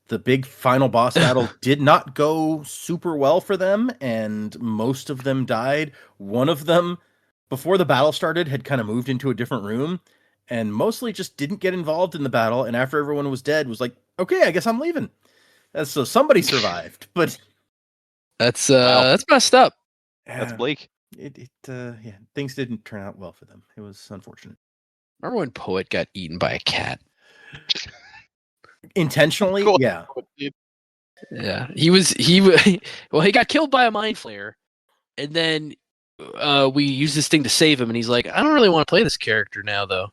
the big final boss battle did not go super well for them, and most of them died. One of them, before the battle started, had kind of moved into a different room, and mostly just didn't get involved in the battle, and after everyone was dead, was like, okay, I guess I'm leaving. So somebody survived, but That's Wow. that's messed up. That's bleak. Things didn't turn out well for them. It was unfortunate. Remember when Poet got eaten by a cat? Intentionally, Cool. yeah. Yeah, he well, he got killed by a mind flayer, and then we used this thing to save him, and he's like, I don't really want to play this character now, though.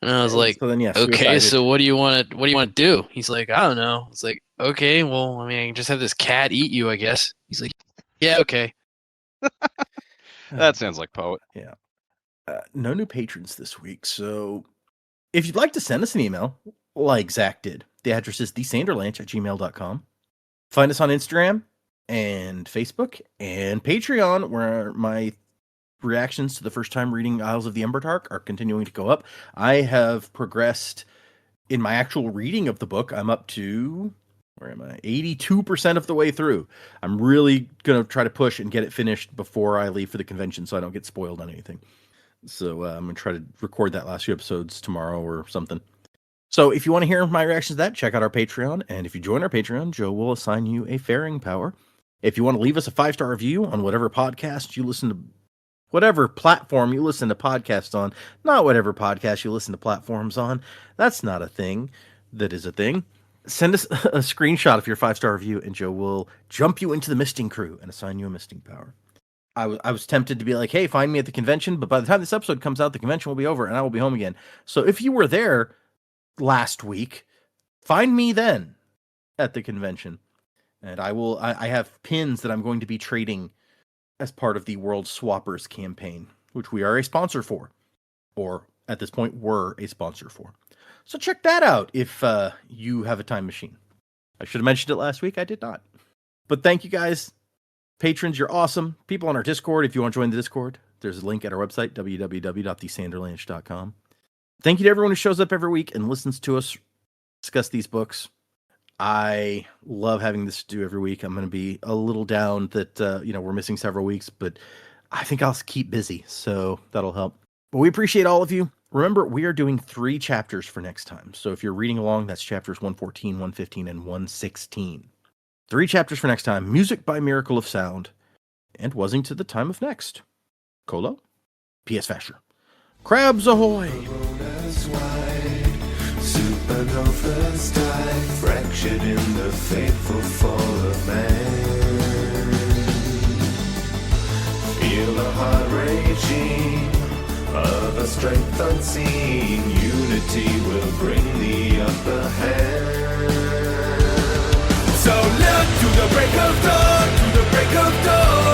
And I was like, So then, yeah, okay, suicided. so what do you want to do? He's like, I don't know. It's like, okay, well, I mean, I can just have this cat eat you, I guess. He's like, yeah, okay. That sounds like Poet. No new patrons this week, so if you'd like to send us an email, like Zach did, the address is thesanderlanch@gmail.com. Find us on Instagram and Facebook and Patreon, where my reactions to the first time reading Isles of the Emberdark are continuing to go up. I have progressed in my actual reading of the book. I'm up to, where am I? 82% of the way through. I'm really going to try to push and get it finished before I leave for the convention so I don't get spoiled on anything. So I'm going to try to record that last few episodes tomorrow or something. So if you want to hear my reactions to that, check out our Patreon. And if you join our Patreon, Joe will assign you a faring power. If you want to leave us a 5-star review on whatever podcast you listen to, whatever platform you listen to podcasts on, not whatever podcast you listen to platforms on. That's not a thing. That is a thing. Send us a screenshot of your 5-star review, and Joe will jump you into the misting crew and assign you a misting power. I was tempted to be like, hey, find me at the convention, but by the time this episode comes out, the convention will be over and I will be home again. So if you were there last week, find me then at the convention. And I have pins that I'm going to be trading as part of the World Swappers campaign, which we are a sponsor for, or at this point were a sponsor for. So check that out if you have a time machine. I should have mentioned it last week. I did not. But thank you guys. Patrons, you're awesome. People on our Discord, if you want to join the Discord, there's a link at our website, www.thesanderlanch.com. Thank you to everyone who shows up every week and listens to us discuss these books. I love having this to do every week. I'm going to be a little down that, we're missing several weeks, but I think I'll keep busy, so that'll help. But we appreciate all of you. Remember, we are doing 3 chapters for next time. So if you're reading along, that's chapters 114, 115, and 116. 3 chapters for next time. Music by Miracle of Sound. And Wasing to the Time of Next. Colo. P.S. Fasher. Crabs ahoy! Supernovas die, fractured in the fateful fall of man. Feel the heart raging of a strength unseen. Unity will bring the upper hand. So look to the break of dawn, to the break of dawn.